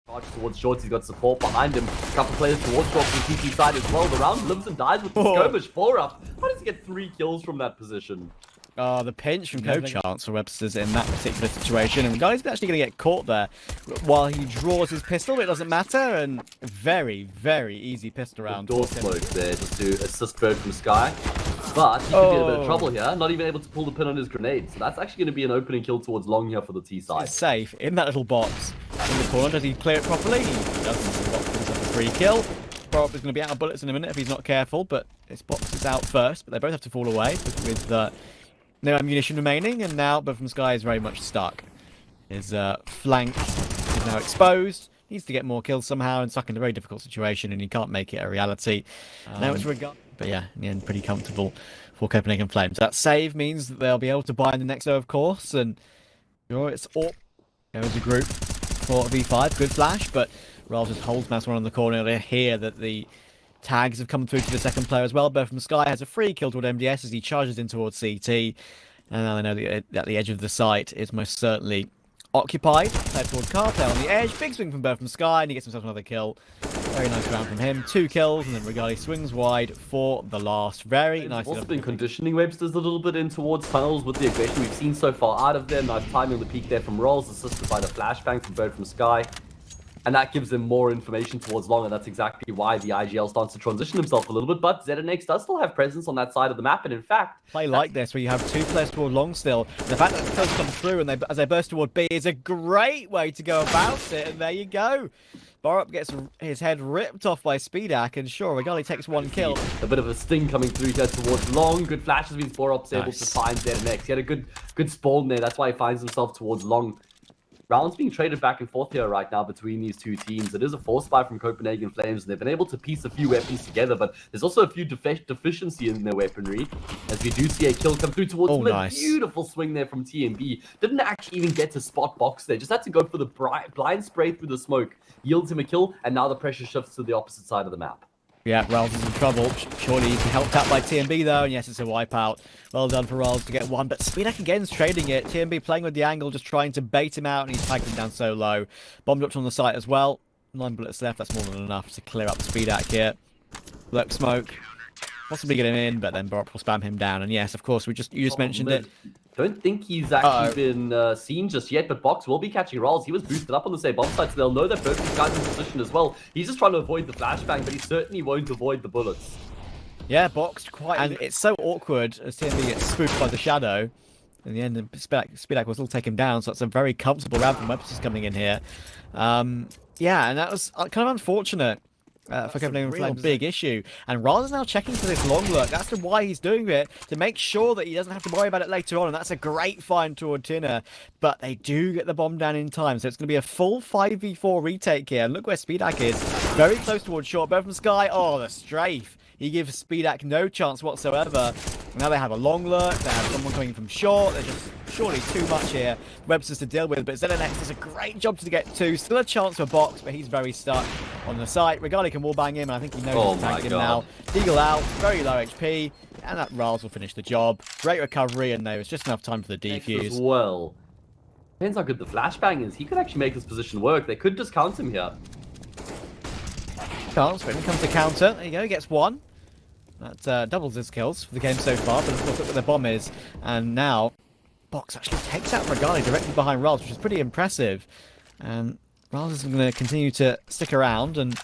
Charge towards shorts, he's got support behind him. A couple players towards shorts from the CT side as well. The round lives and dies with the skirmish. 4-up. How does he get 3 kills from that position? Oh, the pinch from no chance for Websterz in that particular situation. And Guy's actually going to get caught there while he draws his pistol. It doesn't matter. And very, very easy pistol round. Door smoke there just to assist Bird from Sky. But he could be in a bit of trouble here. Not even able to pull the pin on his grenade. So that's actually going to be an opening kill towards long here for the T side. He's safe in that little box in the corner. Does he clear it properly? He doesn't. The box brings up a 3 kill. Bob is going to be out of bullets in a minute if he's not careful. But his box is out first. But they both have to fall away with no ammunition remaining, and now but from Sky is very much stuck. His flank is now exposed. Needs to get more kills somehow, and stuck in a very difficult situation, and he can't make it a reality. Now it's but yeah, in the end, pretty comfortable for Copenhagen Flames. That save means that they'll be able to buy in the next row, of course, and it's all as a group for V5. Good flash, but Ralph just holds mouse one on the corner. They hear that the tags have come through to the second player as well. But from Sky has a free kill toward MDS as he charges in towards CT. And now they know that the edge of the site is most certainly occupied. Played toward Cartel on the edge. Big swing from Bird from Sky, and he gets himself another kill. Very nice round from him. 2 kills, and then Regali swings wide for the last. Very nice. Also been conditioning Websterz a little bit in towards tunnels with the aggression we've seen so far out of them. Nice timing on the peak there from Rolls, assisted by the flashbang from Bird from Sky. And that gives him more information towards long, and that's exactly why the IGL starts to transition himself a little bit. But ZNX does still have presence on that side of the map, and in fact... Play like this, where you have 2 players toward long still. The fact that the kills come through and as they burst toward B is a great way to go about it, and there you go. Borup gets his head ripped off by Speedak, and sure, Regali takes 1 kill. A bit of a sting coming through here towards long. Good flashes means Borup's able to find ZNX. He had a good spawn there, that's why he finds himself towards long. Rounds being traded back and forth here right now between these two teams. It is a force buy from Copenhagen Flames, and they've been able to piece a few weapons together, but there's also a few deficiency in their weaponry, as we do see a kill come through towards them. Nice. A beautiful swing there from TMB. Didn't actually even get to spot box there, just had to go for the blind spray through the smoke. Yields him a kill, and now the pressure shifts to the opposite side of the map. Yeah, Ralls is in trouble. Surely he can helped out by TMB though, and yes, it's a wipeout. Well done for Ralls to get 1, but Speedak again is trading it. TMB playing with the angle, just trying to bait him out, and he's tagged him down so low. Bomb dropped on the site as well. 9 bullets left, that's more than enough to clear up Speedak here. Lurk smoke. Possibly get him in, but then Borup will spam him down. And yes, of course, you just mentioned it. Don't think he's actually been seen just yet, but Box will be catching rolls. He was boosted up on the same bomb site, so they'll know that Perfect guy's in position as well. He's just trying to avoid the flashbang, but he certainly won't avoid the bullets. Yeah, Box quite, and it's so awkward as TMB gets spooked by the shadow. In the end, Speedak will still take him down, so it's a very comfortable round from Websterz coming in here. Yeah, and that was kind of unfortunate. For Copenhagen Flames, big issue. And Raz is now checking for this long lurk. That's why he's doing it, to make sure that he doesn't have to worry about it later on. And that's a great find toward Tinner. But they do get the bomb down in time. So it's going to be a full 5v4 retake here. And look where Speedak is. Very close towards short. Both from Sky. Oh, the strafe. He gives Speedak no chance whatsoever. Now they have a long lurk. They have someone coming from short. They're just surely too much here. Websterz to deal with. But ZNX does a great job to get 2. Still a chance for Box, but he's very stuck on the site. Regali can wallbang him, and I think he knows he's tagged him now. Deagle out. Very low HP. And that Rals will finish the job. Great recovery, and there was just enough time for the defuse. As well. Depends how good the flashbang is. He could actually make this position work. They could discount him here. Chance, when it comes to counter, there you go, he gets 1. That doubles his kills for the game so far, but of course look where the bomb is. And now, Box actually takes out Regali directly behind Rals, which is pretty impressive. And Rals is going to continue to stick around, and...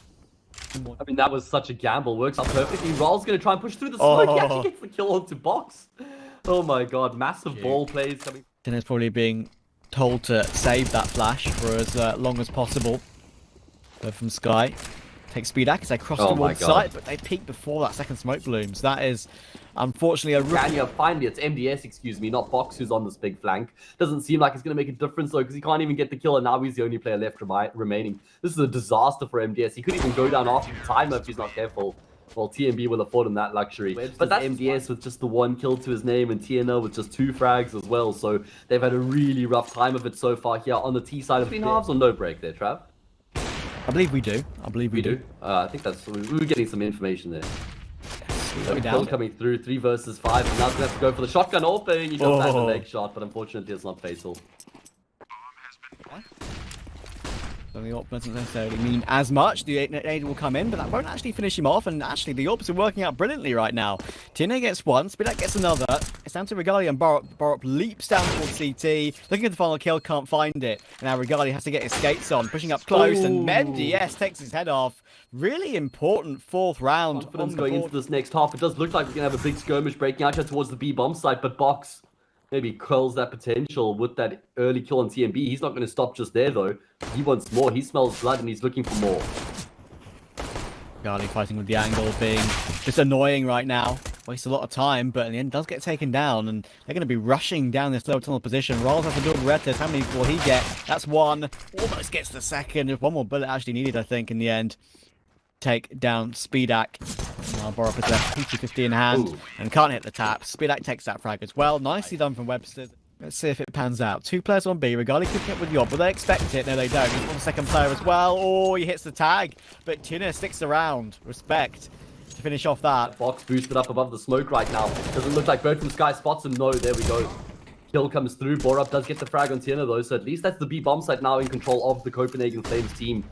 I mean, that was such a gamble. Works out perfectly. Rals going to try and push through the smoke. He actually gets the kill onto Box. Oh my god, massive ball plays coming. Dinner's probably being told to save that flash for as long as possible. Go from Sky. Take Speedak as they cross towards the site, but they peak before that second smoke blooms. That is, unfortunately, a rookie. Yeah, finally, it's MDS, excuse me, not Box who's on this big flank. Doesn't seem like it's going to make a difference, though, because he can't even get the kill, and now he's the only player left remaining. This is a disaster for MDS. He could even go down after the timer if he's not careful. Well, TMB will afford him that luxury. But that's MDS with just the 1 kill to his name, and TNL with just 2 frags as well. So they've had a really rough time of it so far here on the T side. Between halves or no break there, Trav? I believe we do. I believe we do. I think that's... We were getting some information there. Yes, kill coming through, 3 versus 5. And now he's going to have to go for the shotgun open. He does have a leg shot, but unfortunately it's not fatal. So the AWP doesn't necessarily mean as much. The nade will come in, but that won't actually finish him off. And actually, the AWPs are working out brilliantly right now. Tina gets one, Spidak gets another. It's down to Regali and Borup. Borup leaps down towards CT. Looking at the final kill, can't find it. And now Regali has to get his skates on, pushing up close. Ooh. And MDS takes his head off. Really important fourth round. Confidence going into this next half. It does look like we're going to have a big skirmish breaking out here towards the B bomb site, but Box maybe curls that potential with that early kill on TMB. He's not going to stop just there, though. He wants more. He smells blood, and he's looking for more. Regali fighting with the angle, being just annoying right now. Wastes a lot of time, but in the end does get taken down, and they're going to be rushing down this low tunnel position. Rolls has to build Rettes. How many will he get? That's one. Almost gets the second. There's one more bullet actually needed, I think, in the end. Take down Spidak. Now Borup is left PC-50 in hand and can't hit the tap. Spidak takes that frag as well. Nicely done from Websterz. Let's see if it pans out. 2 players on B. Regali keeping up with the AWP. Will they expect it? No, they don't. He's on the second player as well. Oh, he hits the tag. But Tina sticks around. Respect to finish off that. Box boosted up above the smoke right now. Doesn't look like Bird from Sky spots him. No, there we go. Kill comes through. Borup does get the frag on Tina, though. So at least that's the B bomb site now in control of the Copenhagen Flames team.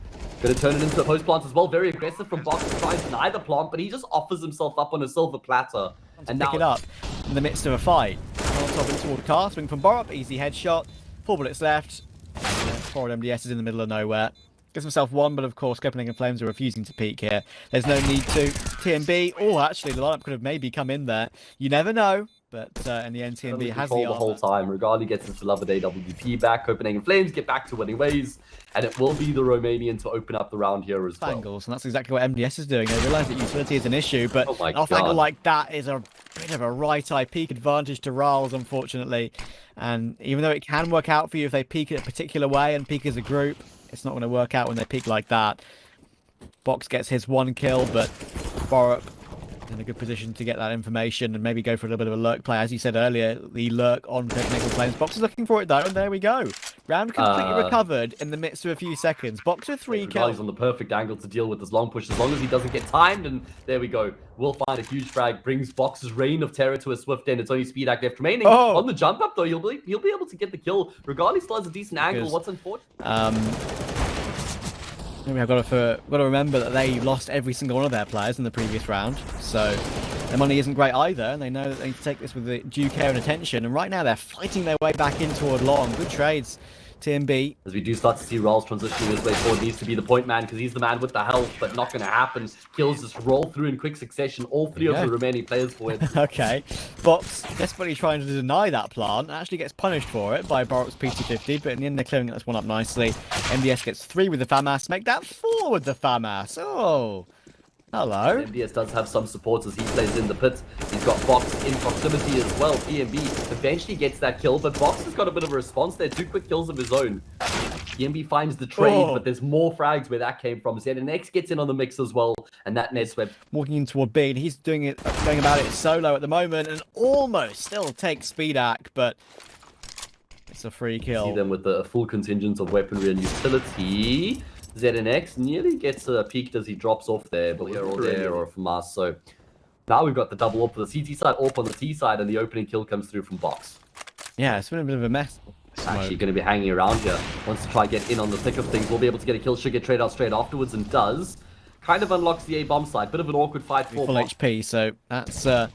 Going to turn it into a post plant as well. Very aggressive from Box to try and deny the plant, but he just offers himself up on a silver platter. And now pick it up in the midst of a fight. On top of toward car, swing from Borup, easy headshot. 4 bullets left. Forward MDS is in the middle of nowhere. Gives himself one, but of course Copenhagen Flames are refusing to peek here. There's no need to. TMB, oh actually the lineup could have maybe come in there. You never know. But in the end, TMB has the whole time. Regali gets his beloved AWP back. Copenhagen Flames get back to winning ways. And it will be the Romanian to open up the round here as well. Angles, and that's exactly what MDS is doing. They realise that utility is an issue, but an off angle like that is a bit of a right-eye peak advantage to Rals, unfortunately. And even though it can work out for you if they peak it a particular way and peak as a group, it's not going to work out when they peak like that. Box gets his 1 kill, but Borup in a good position to get that information and maybe go for a little bit of a lurk play. As you said earlier, the lurk on Copenhagen Flames. Box is looking for it though, and there we go. Round completely recovered in the midst of a few seconds. Box with 3 kills. He's on the perfect angle to deal with this long push as long as he doesn't get timed, and there we go. We'll find a huge frag, brings Box's reign of terror to a swift end. It's only Spidak left remaining. On the jump up though, he'll be able to get the kill. Regardless, still has a decent angle. What's unfortunate? I've got to remember that they lost every single one of their players in the previous round, so their money isn't great either, and they know that they need to take this with the due care and attention, and right now they're fighting their way back in toward long. Good trades, TMB. As we do start to see Rolls transitioning his way forward, needs to be the point man because he's the man with the health, but not going to happen. Kills just roll through in quick succession, all 3 of the remaining players for it. Okay, Box desperately trying to deny that plant, actually gets punished for it by Borup's PC-50, but in the end they're clearing this one up nicely. MDS gets 3 with the FAMAS, make that 4 with the FAMAS. Oh, hello. MDS does have some supports as he plays in the pit. He's got Box in proximity as well. TMB eventually gets that kill, but Box has got a bit of a response there. 2 quick kills of his own. TMB finds the trade, but there's more frags where that came from. ZNX gets in on the mix as well, and that net swept. Walking in toward B, and he's going about it solo at the moment, and almost still takes Spidak, but it's a free kill. See them with a full contingent of weaponry and utility. ZNX nearly gets peaked as he drops off there, but here or there or from us. So now we've got the double AWP for the CT side, AWP on the T side, and the opening kill comes through from Box. Yeah, it's been a bit of a mess. Actually going to be hanging around here. Wants to try get in on the thick of things. We'll be able to get a kill. Should get trade out straight afterwards, and does. Kind of unlocks the A bomb side. Bit of an awkward fight for full HP, so that's the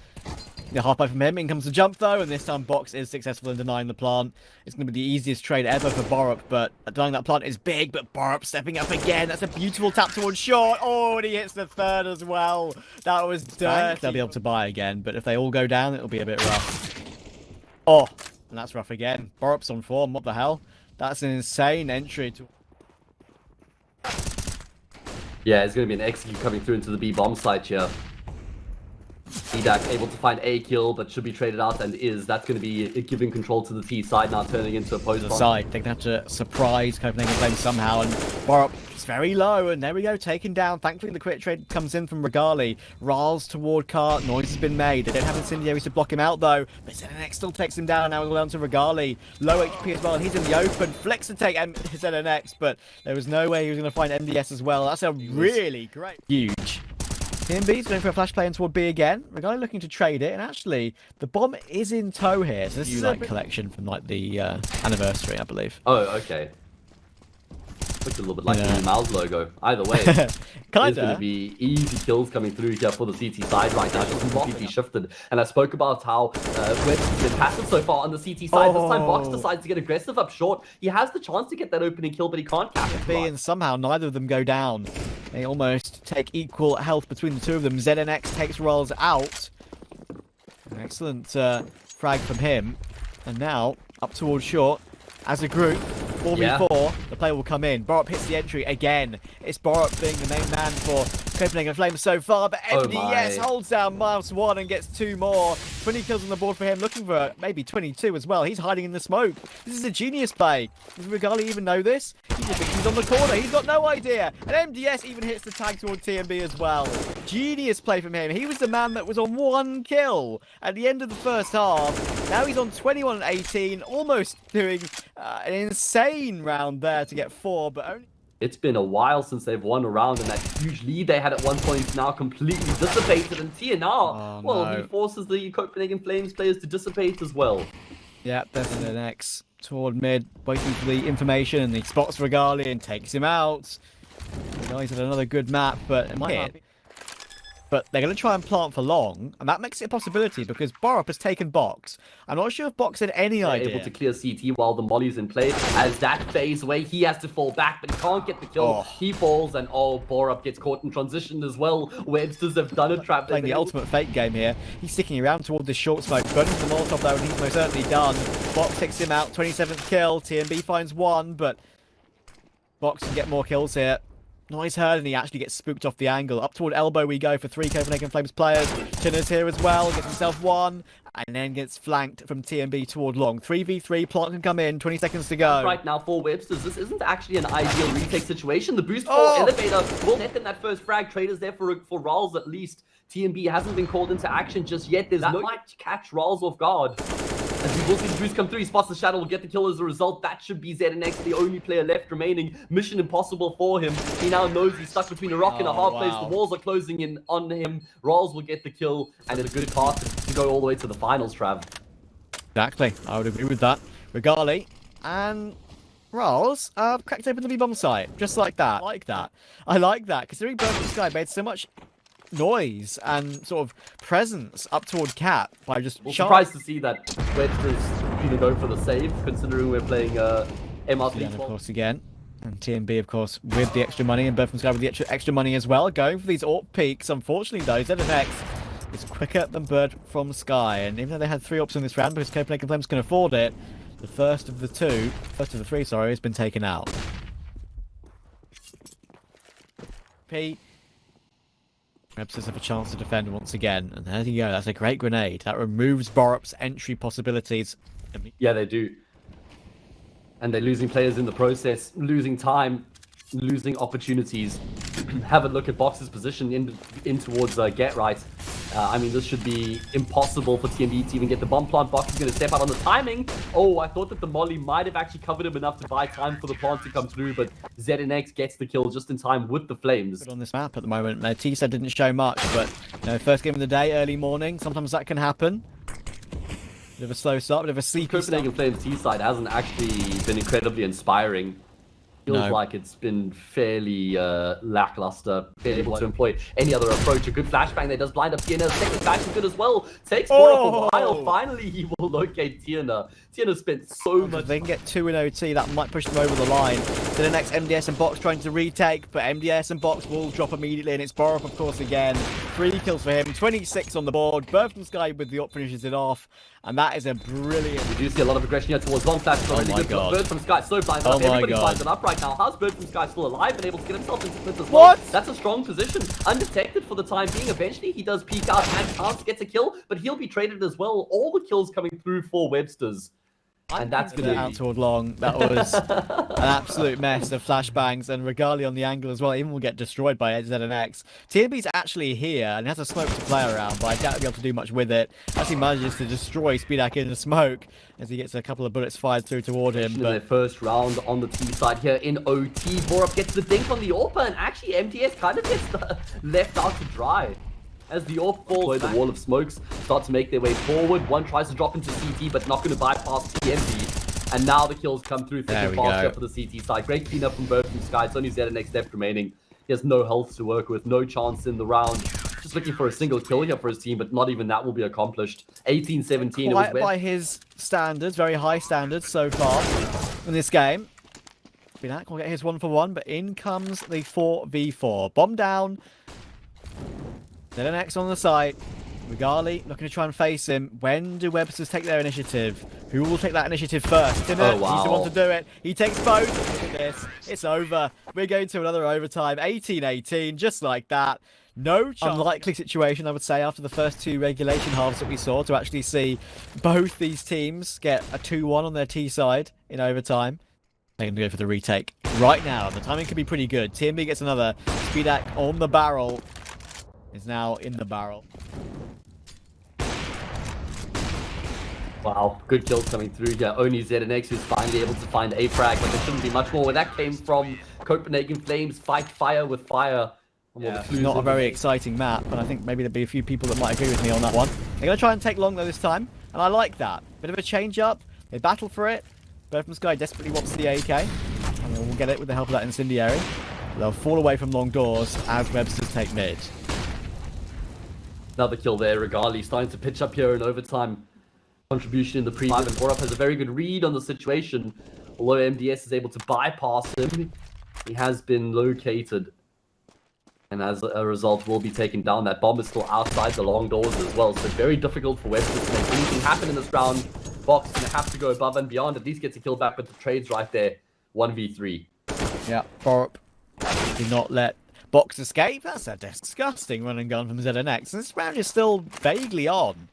half pipe from him. In comes the jump though, and this time Box is successful in denying the plant. It's going to be the easiest trade ever for Borup, but denying that plant is big. But Borup stepping up again. That's a beautiful tap towards short. Oh, and he hits the 3rd as well. That was dirty. They'll be able to buy again, but if they all go down, it'll be a bit rough. Oh, and that's rough again. Borup's on form. What the hell? That's an insane entry to... Yeah, it's going to be an execute coming through into the B bomb site here. Spidak able to find a kill, but should be traded out, and is. That's going to be giving control to the T side, now turning into a post side. They're going to have to surprise Copenhagen Flames somehow, and Borup is very low, and there we go, taken down. Thankfully, the quick trade comes in from Regali. Rals toward Car, noise has been made. They don't have incendiaries to block him out, though, but ZNX still takes him down. Now we'll go down to Regali. Low HP as well, and he's in the open. Flicks to take ZNX, but there was no way he was going to find MDS as well. That's a really great... Huge. TMB's going for a flash play in toward B again. Regali looking to trade it, and actually, the bomb is in tow here. So this is like collection from like the anniversary, I believe. Oh, okay. Looks a little bit like the Mouse logo. Either way, there's going to be easy kills coming through here for the CT side right now. Just completely shifted. And I spoke about how Websterz been passive so far on the CT side. This time Box decides to get aggressive up short. He has the chance to get that opening kill, but he can't capitalize. And somehow neither of them go down. They almost take equal health between the two of them. ZNX takes Rolls out. An excellent frag from him. And now up towards short. As a group, 4v4, the player will come in. Borup hits the entry again. It's Borup being the main man for Copenhagen Flames so far, but MDS holds down Miles 1 and gets 2 more. 20 kills on the board for him, looking for maybe 22 as well. He's hiding in the smoke. This is a genius play. Does Regali even know this? He just thinks he's on the corner. He's got no idea. And MDS even hits the tag toward TMB as well. Genius play from him. He was the man that was on 1 kill at the end of the first half. Now he's on 21 and 18, almost doing an insane round there to get 4, but only... It's been a while since they've won a round, and that huge lead they had at one point is now completely dissipated. And TNR, he forces the Copenhagen Flames players to dissipate as well. Yeah, definitely an X toward mid, waiting for the information, and he spots Regali and takes him out. Regali's had another good map, but But they're going to try and plant for long, and that makes it a possibility because Borup has taken Box. I'm not sure if Box had any idea. Able to clear CT while the molly's in play. As that fades away, he has to fall back, but he can't get the kill. He falls, and Borup gets caught in transition as well. Websterz have done a trap. Playing the ultimate fake game here. He's sticking around toward this short smoke. Burning the Molotov though, and he's most certainly done. Box takes him out, 27th kill. TMB finds 1, but Box can get more kills here. Nice heard, and he actually gets spooked off the angle. Up toward elbow we go for 3 Copenhagen Flames players. Chinner's here as well, gets himself 1, and then gets flanked from TMB toward long. 3v3, Plant can come in, 20 seconds to go. Right now for Websterz, this isn't actually an ideal retake situation. The boost for Elevator will net them that first frag. Traders there for Ralls at least. TMB hasn't been called into action just yet. That might catch Ralls off guard. As we will see the boost come through, he spots the shadow, will get the kill as a result. That should be ZNX, the only player left remaining. Mission impossible for him. He now knows he's stuck between a rock and a hard place. The walls are closing in on him. Rolls will get the kill, and it's a good path to go all the way to the finals, Trav. Exactly, I would agree with that. Regali and Rolls cracked open the B-bomb site, just like that. I like that, considering Burn from Sky made so much noise and sort of presence up toward Cat by just surprised to see that Websterz even go for the save, considering we're playing MRC. Of course again, and TMB of course with the extra money, and Bird from Sky with the extra money as well, going for these AWP peaks. Unfortunately though, ZNX is quicker than Bird from Sky, and even though they had 3 AWPs in this round because Copenhagen Flames can afford it, the first of the 3 has been taken out. Websterz have a chance to defend once again, and there you go. That's a great grenade. That removes Borup's entry possibilities. Yeah, they do. And they're losing players in the process, losing time, losing opportunities. Have a look at Box's position in towards Get Right. I mean, this should be impossible for TMB to even get the bomb plant. Box is going to step out on the timing. Oh, I thought that the molly might have actually covered him enough to buy time for the plant to come through, but ZNX gets the kill just in time with the flames. On this map at the moment, T-Set didn't show much, but first game of the day, early morning, sometimes that can happen. Bit of a slow start, bit of a sleepy Copenhagen Flames T-side hasn't actually been incredibly inspiring. Feels like it's been fairly lackluster, fairly able to employ any other approach. A good flashbang there does blind up Tierna. Second flash is good as well. Takes Borup a while. Finally, he will locate Tierna. Tierna spent so much. If they can get 2 in OT, that might push them over the line. To the next MDS and Box trying to retake, but MDS and Box will drop immediately, and it's Borup, of course, again. 3 kills for him, 26 on the board. Bird from Sky with the up finishes it off, and that is a brilliant. We do see a lot of aggression here towards long flash. Oh my god. Bird from Sky so blind up. Everybody blinds it up right now. How's Bird from Sky still alive and able to get himself into split as well? What? That's a strong position. Undetected for the time being. Eventually, he does peek out and chance gets a kill, but he'll be traded as well. All the kills coming through for Websterz. And that's going to be out toward long. That was an absolute mess of flashbangs, and Regali on the angle as well. Even will get destroyed by ZNX. TMB's actually here and has a smoke to play around, but I doubt he'll be able to do much with it. As he manages to destroy Speedak in the smoke as he gets a couple of bullets fired through toward him. But their first round on the T side here in OT. Borup gets the dink on the AWP, and actually MTS kind of gets left out to dry. As the AWP falls, the wall of smokes start to make their way forward. One tries to drop into CT, but not going to bypass TMB. And now the kills come through thick There and we fast go. for the CT side. Great cleanup from both from Sky. It's only ZNX left remaining. He has no health to work with, no chance in the round. Just looking for a single kill here for his team, but not even that will be accomplished. 18-17. Quite by his standards, very high standards so far in this game. Binak will get his 1-for-1, but in comes the 4v4. Bomb down. ZNX on the site. HiGHLi looking to try and face him. When do Websterz take their initiative? Who will take that initiative first? Tinner, wow. he's the one to do it. He takes both. Look at this. It's over. We're going to another overtime. 18-18, just like that. No chance. Unlikely situation, I would say, after the first two regulation halves that we saw, to actually see both these teams get a 2-1 on their T side in overtime. They're going to go for the retake right now. The timing could be pretty good. TMB gets another. Speedak on the barrel. Is now in the barrel. Wow, good kills coming through here. Only ZNX who's finally able to find a frag, but there shouldn't be much more where that came from. Copenhagen Flames fight fire with fire. Yeah, it's not a very exciting map, but I think maybe there'll be a few people that might agree with me on that one. They're going to try and take long though this time, and I like that. Bit of a change up. They battle for it. Bird from Sky desperately wants the AK, and we'll get it with the help of that incendiary. They'll fall away from long doors as Websterz take mid. Another kill there, HiGHLi starting to pitch up here in overtime. Contribution in the previous, and Borup has a very good read on the situation. Although MDS is able to bypass him, he has been located. And as a result, will be taken down. That bomb is still outside the long doors as well. So very difficult for Websterz to make anything happen in this round. Box is going to have to go above and beyond. At least gets a kill back with the trades right there. 1v3. Yeah, Borup did not let Box escape. That's a disgusting run and gun from ZNX. And this round is still vaguely on.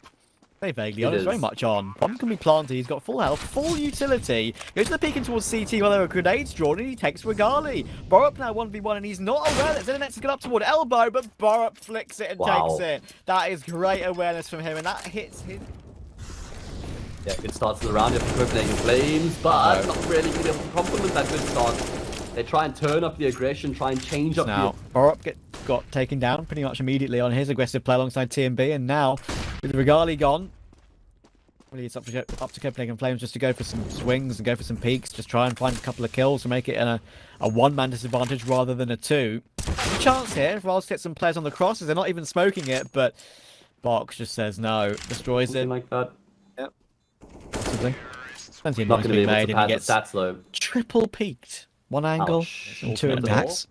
Very vaguely on. It's very much on. Bomb can be planted. He's got full health, full utility. Goes to the peek in towards CT while there are grenades drawn, and he takes HiGHLi. Borup now 1v1, and he's not aware that ZNX has got up toward elbow, but Borup flicks it and takes it. That is great awareness from him, and that hits him. Yeah, good start to the round here for Copenhagen Flames, but not really going to be able to complement that good start. They try and turn up the aggression, try and change up now. Borup got taken down pretty much immediately on his aggressive play alongside TMB, and now with HiGHLi gone, really it's up to Copenhagen Flames just to go for some swings and go for some peaks, just try and find a couple of kills to make it a one-man disadvantage rather than a two. There's a chance here if Rals get some players on the crosses. They're not even smoking it, but Box just says no, destroys it. Something like that. Yep. Possibly. Plenty of Not noise going to be being able made, to and he pad the gets stats though. triple peaked. One angle, Ouch. and two attacks.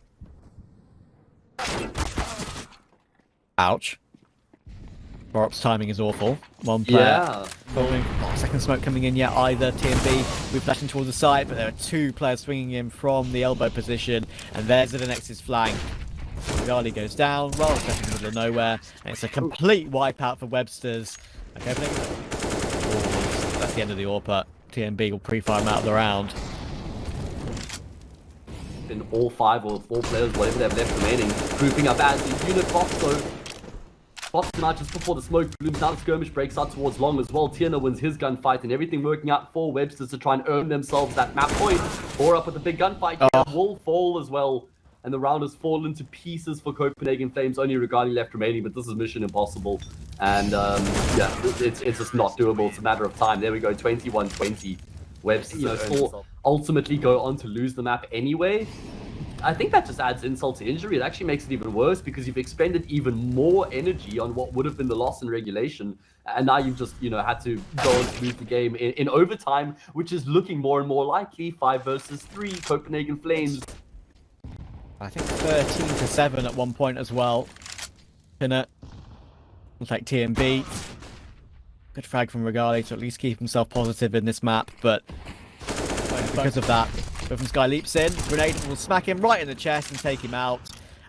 Ouch. Borup's timing is awful. One player. Yeah. Second smoke coming in yet either. TMB, we're flashing towards the side, but there are two players swinging in from the elbow position, and there's the next flank. HiGHLi goes down, Rolls stepping in the middle of nowhere, and it's a complete wipeout for Websterz. Okay, that's the end of the AWP. TMB will pre-fire him out of the round. In all 5 or 4 players, whatever they have left remaining, grouping up as the unit box though. Box tonight just before the smoke blooms. Now the skirmish breaks out towards long as well. Tierna wins his gunfight and everything working out for Websterz to try and earn themselves that map point. Or up with the big gunfight here. Will fall as well. And the round has fallen to pieces for Copenhagen Flames. Only HiGHLi left remaining, but this is mission impossible. And yeah, it's just not doable. It's a matter of time. There we go, 21-20. Websterz still ultimately go on to lose the map anyway. I think that just adds insult to injury. It actually makes it even worse because you've expended even more energy on what would have been the loss in regulation. And now you've just, had to go on to lose the game in overtime, which is looking more and more likely. 5 versus 3, Copenhagen Flames. I think 13-7 at one point as well. Pinner will take TMB. Good frag from HiGHLi to at least keep himself positive in this map, but because of that, from Sky leaps in, grenade will smack him right in the chest and take him out.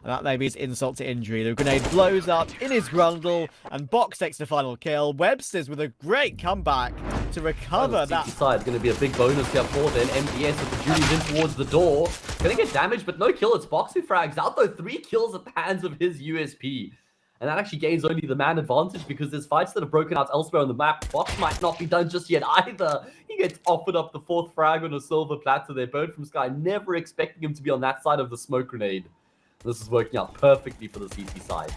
And that maybe is insult to injury. The grenade blows up in his grundle, and Box takes the final kill. Websterz with a great comeback to recover that. Side going to be a big bonus here for them. MDS with the Judy's in towards the door. Going to get damaged, but no kill. It's Box who frags out, though. 3 kills at the hands of his USP. And that actually gains only the man advantage because there's fights that have broken out elsewhere on the map. Box might not be done just yet either. He gets offered up the 4th frag on a silver platter there. Bird from Sky, never expecting him to be on that side of the smoke grenade. This is working out perfectly for the CT side.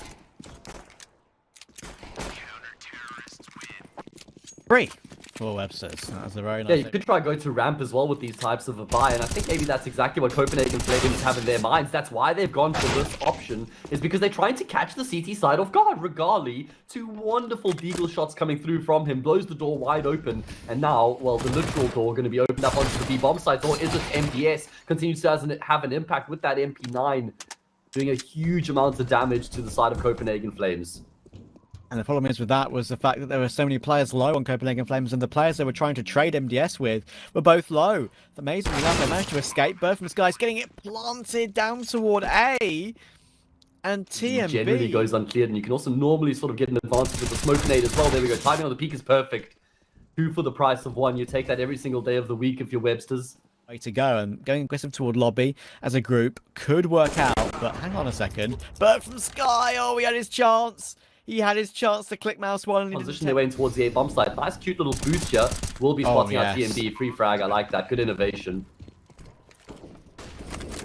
3 for Websterz. That was a very nice. Yeah, you could try go to ramp as well with these types of a buy, and I think maybe that's exactly what Copenhagen Flames have in their minds. That's why they've gone for this option, is because they're trying to catch the CT side off guard. Regali, two wonderful deagle shots coming through from him, blows the door wide open, and now, well, the literal door going to be opened up onto the B bomb site, or is it MDS? Continues to have an impact with that MP9, doing a huge amount of damage to the side of Copenhagen Flames. And the problem is with that was the fact that there were so many players low on Copenhagen Flames, and the players they were trying to trade MDS with were both low. Amazingly enough, they managed to escape. Bird from Sky's getting it planted down toward A. And TMB generally goes uncleared, and you can also normally sort of get an advantage with the smoke grenade as well. There we go. Timing on the peak is perfect. 2 for the price of 1. You take that every single day of the week if you're Websterz. Way to go, and going aggressive toward lobby as a group could work out, but hang on a second. Bird from Sky, oh, he had his chance. He had his chance to click mouse 1. And transition their way in towards the A bomb site. Nice cute little boost here. Will be spotting out TMB. Free frag, I like that. Good innovation.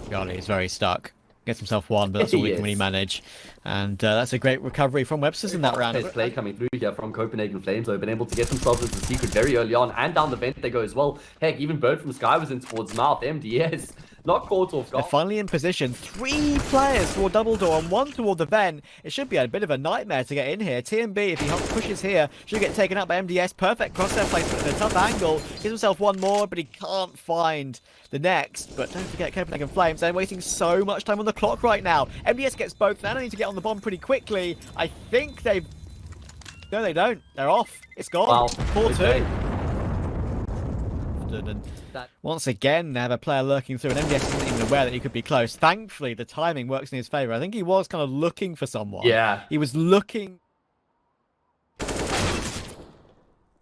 Golly, he's very stuck. Gets himself 1, but that's all he can really manage. And that's a great recovery from Websterz in that round. There's play coming through here from Copenhagen Flames. They've been able to get themselves into the secret very early on, and down the vent they go as well. Heck, even Bird from Sky was in towards mouth. MDS not caught off guard. They're finally in position. 3 players toward double door and 1 toward the vent. It should be a bit of a nightmare to get in here. TMB, if he pushes here, should get taken out by MDS. Perfect crosshair placement at a tough angle. Gives himself 1 more, but he can't find the next. But don't forget Copenhagen Flames. They're wasting so much time on the clock right now. MDS gets both. Now they need to get on the bomb pretty quickly. I think they've... No, they don't. They're off. It's gone. Wow. 4-2. And once again, they have a player lurking through, and MDS isn't even aware that he could be close. Thankfully, the timing works in his favor. I think he was kind of looking for someone. Yeah. He was looking...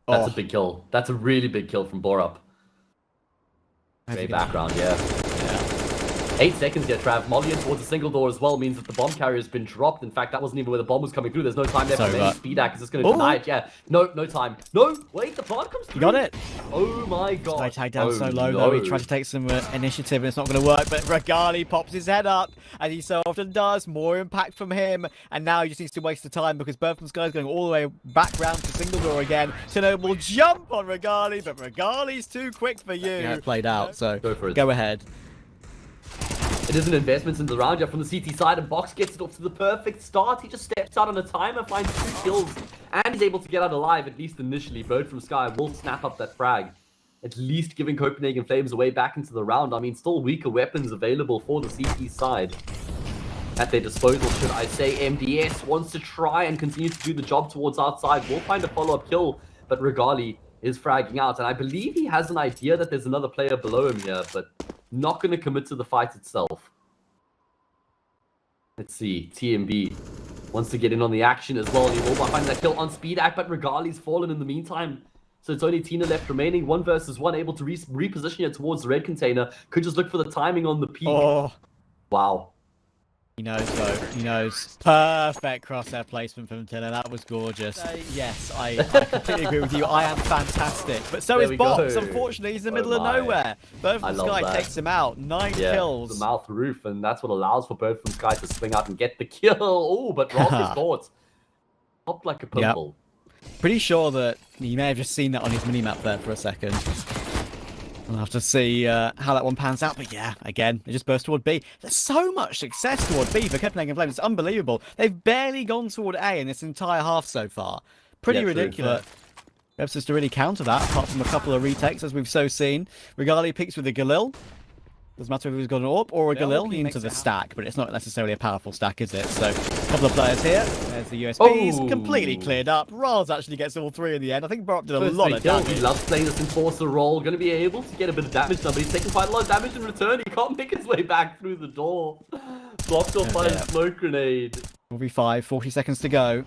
That's a big kill. That's a really big kill from Borup. Great background, yeah. 8 seconds here, Trav. Molly in towards a single door as well means that the bomb carrier has been dropped. In fact, that wasn't even where the bomb was coming through. There's no time left for any speed act. Is this going to deny it? Yeah. No time. No, wait, the plant comes through. You got it. Oh my god. They take down so low, though. He tried to take some initiative, and it's not going to work. But Regali pops his head up, as he so often does. More impact from him. And now he just needs to waste the time, because Bird from Sky is going all the way back round to single door again. Tino will jump on Regali, but Regali's too quick for you. Yeah, it's played out, so go ahead. It is an investment in the round here from the CT side, and Box gets it off to the perfect start. He just steps out on a timer, finds 2 kills, and he's able to get out alive, at least initially. Bird from Sky will snap up that frag, at least giving Copenhagen Flames a way back into the round. I mean, still weaker weapons available for the CT side at their disposal, should I say. MDS wants to try and continue to do the job towards outside. Will find a follow-up kill, but Regali is fragging out, and I believe he has an idea that there's another player below him here, but not going to commit to the fight itself. Let's see. TMB wants to get in on the action as well. He will find that kill on speed act, but Regali's fallen in the meantime. So it's only Tina left remaining. 1 versus 1, able to reposition here towards the red container. Could just look for the timing on the peak. Oh. Wow. He knows, though. He knows. Perfect crosshair placement from Tina. That was gorgeous. Yes, I completely agree with you. I am fantastic. But so is Box. Unfortunately, he's in the middle of nowhere. Bird from Sky takes him out. 9 kills. The mouth roof, and that's what allows for Bird from Sky to swing out and get the kill. Oh, but Rock is caught. Popped like a pimple. Yep. Pretty sure that he may have just seen that on his minimap there for a second. We'll have to see how that one pans out. But yeah, again, they just burst toward B. There's so much success toward B for Copenhagen Flames. It's unbelievable. They've barely gone toward A in this entire half so far. Pretty ridiculous. Websterz to really counter that, apart from a couple of retakes, as we've so seen. Regali picks with the Galil. Doesn't matter if he's got an AWP or a Galil into the stack, but it's not necessarily a powerful stack, is it? So, a couple of players here. There's the USBs, completely cleared up. Raz actually gets all 3 in the end. I think Borup did a lot of damage. He loves playing this enforcer role. Going to be able to get a bit of damage now, but he's taking quite a lot of damage in return. He can't make his way back through the door. Blocked off by a smoke grenade. 4v5, 40 seconds to go.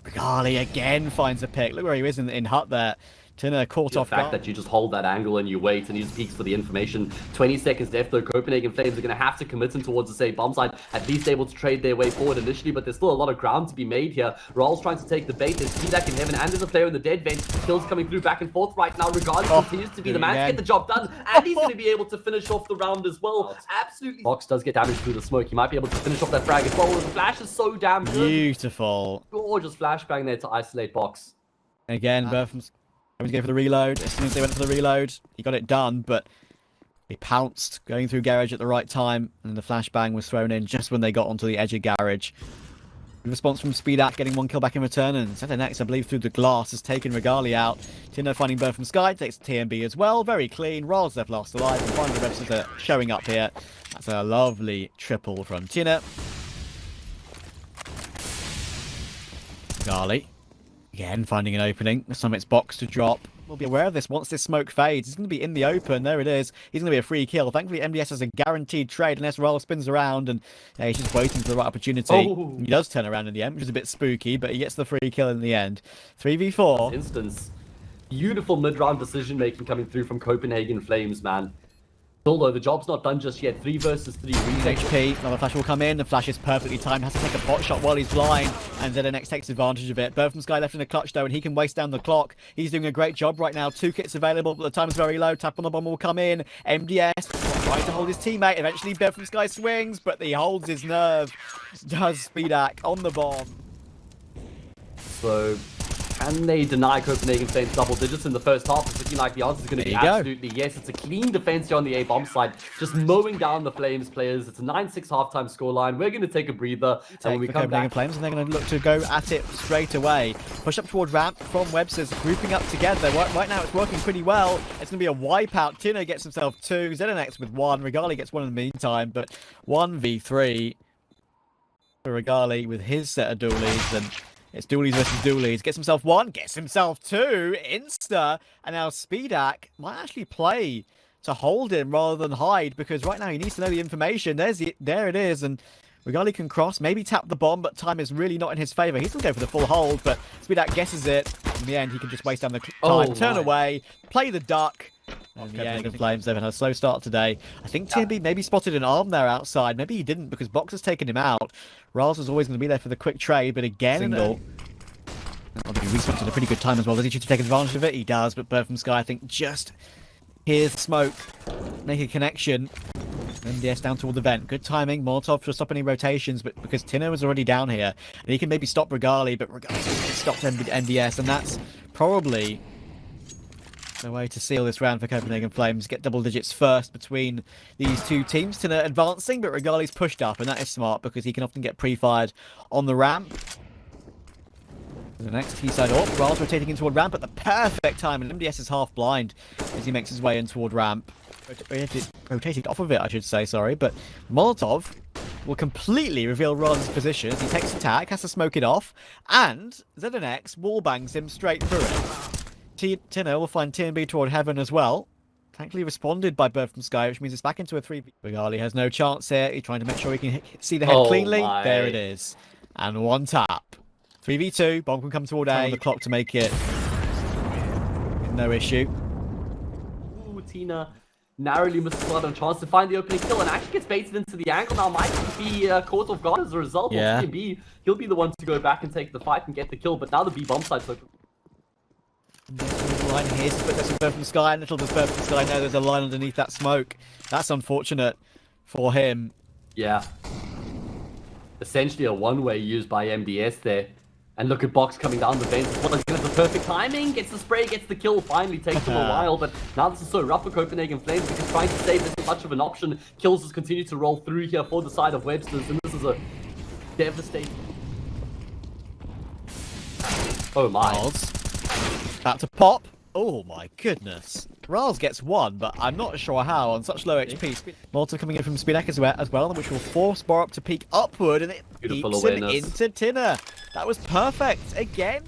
Regali again finds a pick. Look where he is in hut there. Tina caught off guard. The fact that you just hold that angle and you wait and he just peeks for the information. 20 seconds left though. Copenhagen Flames are going to have to commit in towards the safe bomb side. At least able to trade their way forward initially, but there's still a lot of ground to be made here. Raul's trying to take the bait. There's T-Deck in heaven and there's a player in the dead vent. Kills coming through back and forth right now. Regardless, continues to be the man to get the job done. And he's going to be able to finish off the round as well. Absolutely. Box does get damage through the smoke. He might be able to finish off that frag as well. The flash is so damn good. Beautiful. Gorgeous flashbang there to isolate Box. Again, Going to go for the reload. As soon as they went for the reload, he got it done, but he pounced, going through garage at the right time, and the flashbang was thrown in just when they got onto the edge of garage. Response from Speedak, getting 1 kill back in return, and ZNX, I believe, through the glass, has taken Regali out. Tino finding Bird from Sky, takes TMB as well, very clean. Rolls left last alive, and finally the Websterz are showing up here. That's a lovely triple from Tina. Regali, again, finding an opening. This time it's box to drop. We'll be aware of this once this smoke fades. He's going to be in the open. There it is. He's going to be a free kill. Thankfully, MDS has a guaranteed trade unless Roll spins around and he's just waiting for the right opportunity. Oh. He does turn around in the end, which is a bit spooky, but he gets the free kill in the end. 3v4. Instance. Beautiful mid-round decision-making coming through from Copenhagen Flames, man. Although the job's not done just yet. 3 versus 3. HP, another flash will come in. The flash is perfectly timed. Has to take a pot shot while he's blind. And ZNX takes advantage of it. Bird from Sky left in the clutch though, and he can waste down the clock. He's doing a great job right now. 2 kits available, but the time's very low. Tap on the bomb will come in. MDS trying to hold his teammate. Eventually Bird from Sky swings, but he holds his nerve. Does Speedak on the bomb. So, can they deny Copenhagen Flames double digits in the first half? It's looking like the answer is going to be absolutely yes. It's a clean defense here on the A-bomb side, just mowing down the Flames players. It's a 9-6 halftime scoreline. We're going to take a breather. And when we come back, Flames, and they're going to look to go at it straight away. Push up toward ramp from Websterz, grouping up together. Right now it's working pretty well. It's going to be a wipeout. Tino gets himself 2. ZNX with 1. Regali gets 1 in the meantime, but 1v3 for Regali with his set of dualies, and it's dualies versus dualies. Gets himself 1, gets himself 2, insta, and now Speedak might actually play to hold him rather than hide, because right now he needs to know the information. There it is, and Regali can cross, maybe tap the bomb, but time is really not in his favor. He's going to go for the full hold, but Speedak guesses it. In the end, he can just waste down the time, turn away, play the duck. And yeah, the Flames, they've had a slow start today. I think TMB maybe spotted an arm there outside. Maybe he didn't, because Box has taken him out. Riles was always going to be there for the quick trade, but again, single. He respawns at a pretty good time as well. Does he choose to take advantage of it? He does, but Bird from Sky, I think, just hears smoke, make a connection. MDS down toward the vent. Good timing. Molotov to stop any rotations, but because Tino was already down here, and he can maybe stop Regali, but Regali stopped MDS, and that's probably the way to seal this round for Copenhagen Flames. Get double digits first between these two teams. Tino advancing, but Regali's pushed up, and that is smart because he can often get pre-fired on the ramp. The next T-side up. Riles rotating in toward ramp at the perfect time, and MDS is half blind as he makes his way in toward ramp. Rotated off of it, I should say, sorry, but Molotov will completely reveal Riles' position as he takes attack, has to smoke it off, and ZNX wallbangs him straight through it. Tino will find TMB toward heaven as well. Thankfully responded by Bird from Sky, which means it's back into a 3v. Regali has no chance here. He's trying to make sure he can see the head cleanly. My. There it is. And 1 tap. 3v2. Bomb can come toward A. On the clock to make it. No issue. Ooh, Tina narrowly misses out on a chance to find the opening kill and actually gets baited into the angle. Now might be caught off guard as a result. Yeah. TMB, he'll be the one to go back and take the fight and get the kill, but now the B bomb side's open. Line here, but there's some Bird from Sky, and little does Bird from Sky know there's a line underneath that smoke. That's unfortunate for him. Yeah. Essentially a one-way used by MDS there. And look at Box coming down the vent as well. He's got the perfect timing, gets the spray, gets the kill, finally takes him a while. But now this is so rough for Copenhagen Flames because trying to save isn't much of an option. Kills just continue to roll through here for the side of Websterz, and this is a devastating... Oh my. Riles. About to pop. Oh my goodness. Riles gets 1, but I'm not sure how on such low HP. Molotov coming in from Speedak as well, which will force Borup to peek upward, and it keeps him into Tina. That was perfect again.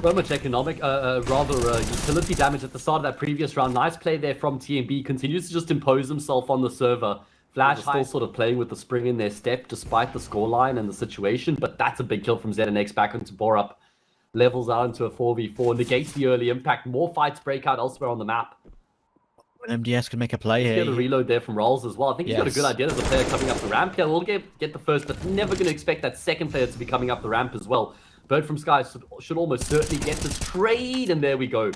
So much economic, utility damage at the start of that previous round. Nice play there from TMB. Continues to just impose himself on the server. Flash still sort of playing with the spring in their step despite the scoreline and the situation, but that's a big kill from ZNX back into Borup. Levels out into a 4v4, negates the early impact. More fights break out elsewhere on the map. MDS can make a play here. Get a reload there from Rolls as well. I think he's got a good idea as a player coming up the ramp here. We'll get the first, but never going to expect that second player to be coming up the ramp as well. Bird from Sky should almost certainly get this trade, and there we go.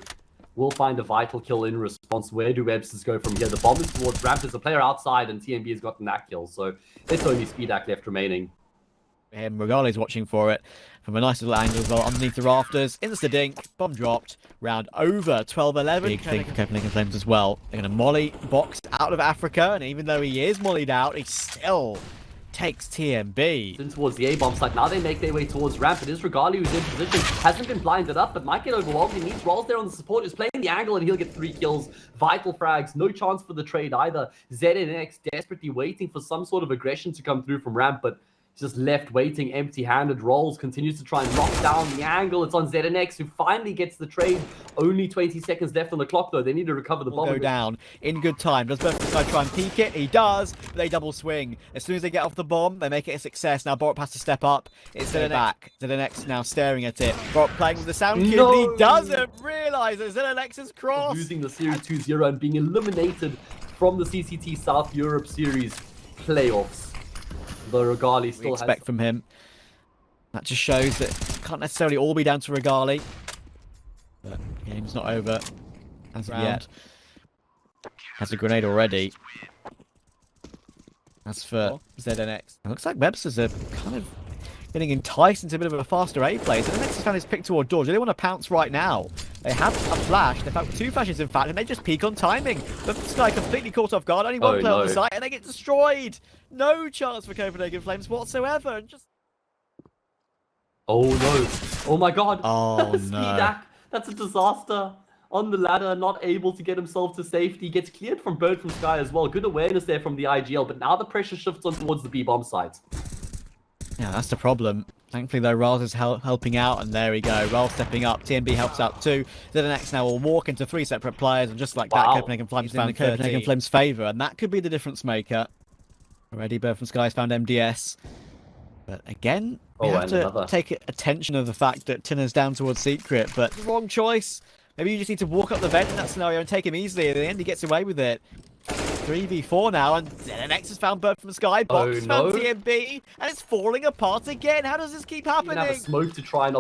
We'll find a vital kill in response. Where do Websterz go from here? The bomb is towards ramp. There's a player outside, and TMB has gotten that kill, so it's only Speedak left remaining. him. Regali's watching for it from a nice little angle as well, underneath the rafters. Insta-dink, bomb dropped, round over, 12-11. Big thing for Copenhagen Flames as well. They're going to molly box out of Africa, and even though he is mollied out, he still takes TMB. In towards the A-bomb site. Now they make their way towards ramp. It is Regali who's in position. Hasn't been blinded up, but might get overwhelmed. He needs rolls there on the support. He's playing the angle and he'll get 3 kills. Vital frags. No chance for the trade either. ZNX desperately waiting for some sort of aggression to come through from ramp, but just left waiting, empty-handed. Rolls continues to try and lock down the angle. It's on ZNX, who finally gets the trade. Only 20 seconds left on the clock, though. They need to recover the bomb. Go down in good time. Does Websterz try and peek it? He does, but they double swing. As soon as they get off the bomb, they make it a success. Now Borup has to step up. It's ZNX back. ZNX now staring at it. Borup playing with the sound cube. No. He doesn't realise that ZNX is crossed. Losing the Series 2-0 and being eliminated from the CCT South Europe Series playoffs. Though Regali still expect from him. That just shows that it can't necessarily all be down to Regali. But the game's not over as of yet. Has a grenade already. As for ZNX, it looks like Websterz are kind of getting enticed into a bit of a faster A play. ZNX has found his pick toward doors. They want to pounce right now. They have a flash. They've had 2 flashes, in fact, and they just peak on timing. But this guy completely caught off guard. Only one player on the site, and they get destroyed. No chance for Copenhagen Flames whatsoever. And just... Oh no! Oh my God! Oh no! That's a disaster. On the ladder, not able to get himself to safety. Gets cleared from Bird from Sky as well. Good awareness there from the IGL, but now the pressure shifts on towards the B-bomb site. Yeah, that's the problem. Thankfully, though, Rals is helping out, and there we go. Rals stepping up. TMB helps out too. ZNX now will walk into 3 separate players, and just like that, Copenhagen Flames found the Copenhagen Flames' favour, and that could be the difference maker. Already, Bird from Sky's found MDS. But again, we have to take attention of the fact that Tinner's down towards Secret, but the wrong choice. Maybe you just need to walk up the vent in that scenario and take him easily. At the end, he gets away with it. 3v4 now, and ZNX has found Bird from Sky. Box has found TMB, and it's falling apart again. How does this keep happening? You can have a smoke to try and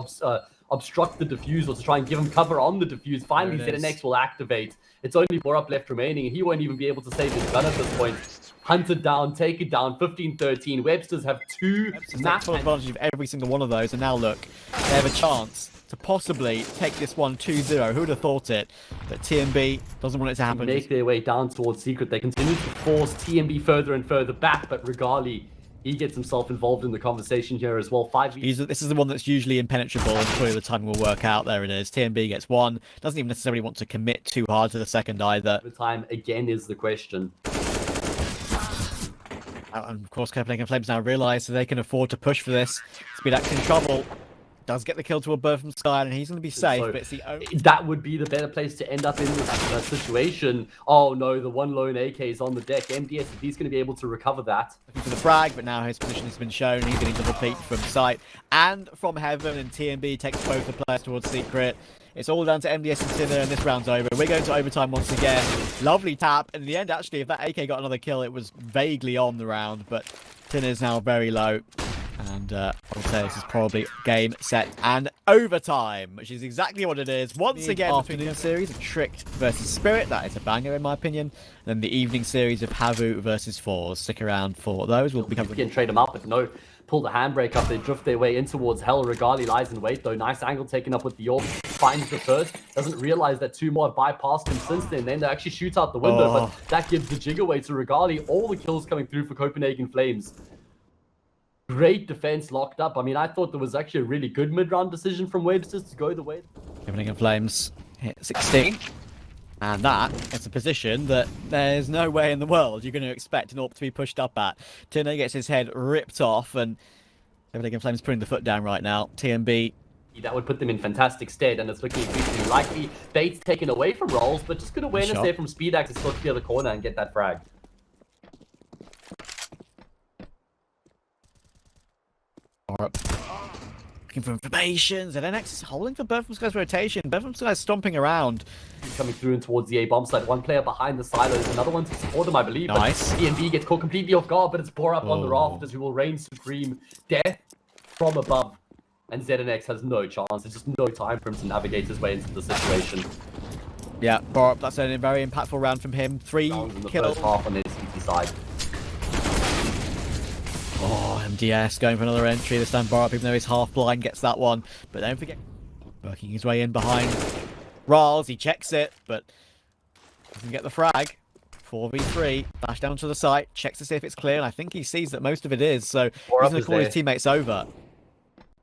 obstruct the defuse, or to try and give him cover on the defuse. Finally, ZNX will activate. It's only Borup left remaining, and he won't even be able to save his gun at this point. Hunted down, take it down, 15-13. Websterz have 2 map full advantage of every single one of those, and now look, they have a chance to possibly take this one 2-0. Who would have thought it? But TMB doesn't want it to happen. They make their way down towards Secret. They continue to force TMB further and further back, but Regali, he gets himself involved in the conversation here as well. This is the one that's usually impenetrable, and clearly the timing will work out. There it is. TMB gets 1. Doesn't even necessarily want to commit too hard to the second either. The time again is the question. And of course, Copenhagen Flames now realise that they can afford to push for this. Speedax in trouble. Does get the kill to a Bird from Sky, and he's going to be safe, but it's the only... That would be the better place to end up in this situation. Oh no, the one lone AK is on the deck. MDS, if he's going to be able to recover that. Looking for the frag, but now his position has been shown. He's getting double peaked from sight and from heaven, and TMB takes both the players towards Secret. It's all down to MDS and Tinner, and this round's over. We're going to overtime once again. Lovely tap. In the end, actually, if that AK got another kill, it was vaguely on the round, but Tinner's now very low. And I would say this is probably game, set, and overtime, which is exactly what it is. Once again, the afternoon series of Tricked versus Spirit. That is a banger, in my opinion. And then the evening series of Havu versus Fours. Stick around for those. We'll be covering... Trade them up, but no. Pull the handbrake up. They drift their way in towards Hell. Regali lies in wait, though. Nice angle taken up with the orb. Finds the first. Doesn't realize that 2 more have bypassed him since then. Then they actually shoot out the window, but that gives the jig away to Regali. All the kills coming through for Copenhagen Flames. Great defense locked up. I mean, I thought there was actually a really good mid-round decision from Websterz to go the way. Copenhagen Flames hit 16. And that is a position that there's no way in the world you're going to expect an AWP to be pushed up at. Tinner gets his head ripped off, and Copenhagen Flames putting the foot down right now. TMB. That would put them in fantastic stead, and it's looking increasingly likely. Bait's taken away from Rolls, but just good awareness there from Speedax to still clear the corner and get that frag. Looking for information. ZNX is holding for Bird from Sky's rotation. Bird from Sky's stomping around. Coming through and towards the A-bomb site. One player behind the silos. Another one to support him, I believe. Nice. But DMB gets caught completely off guard, but it's Borup on the rafters who will reign supreme. Death from above. And ZNX has no chance. There's just no time for him to navigate his way into the situation. Yeah, Borup, that's a very impactful round from him. 3 kills in the kills. first half on the CCT side. Oh, MDS going for another entry. This time Borup, even though he's half blind, gets that one. But don't forget, working his way in behind Rals. He checks it, but doesn't get the frag. 4v3, dash down to the site, checks to see if it's clear, and I think he sees that most of it is, so he's going to call his teammates over.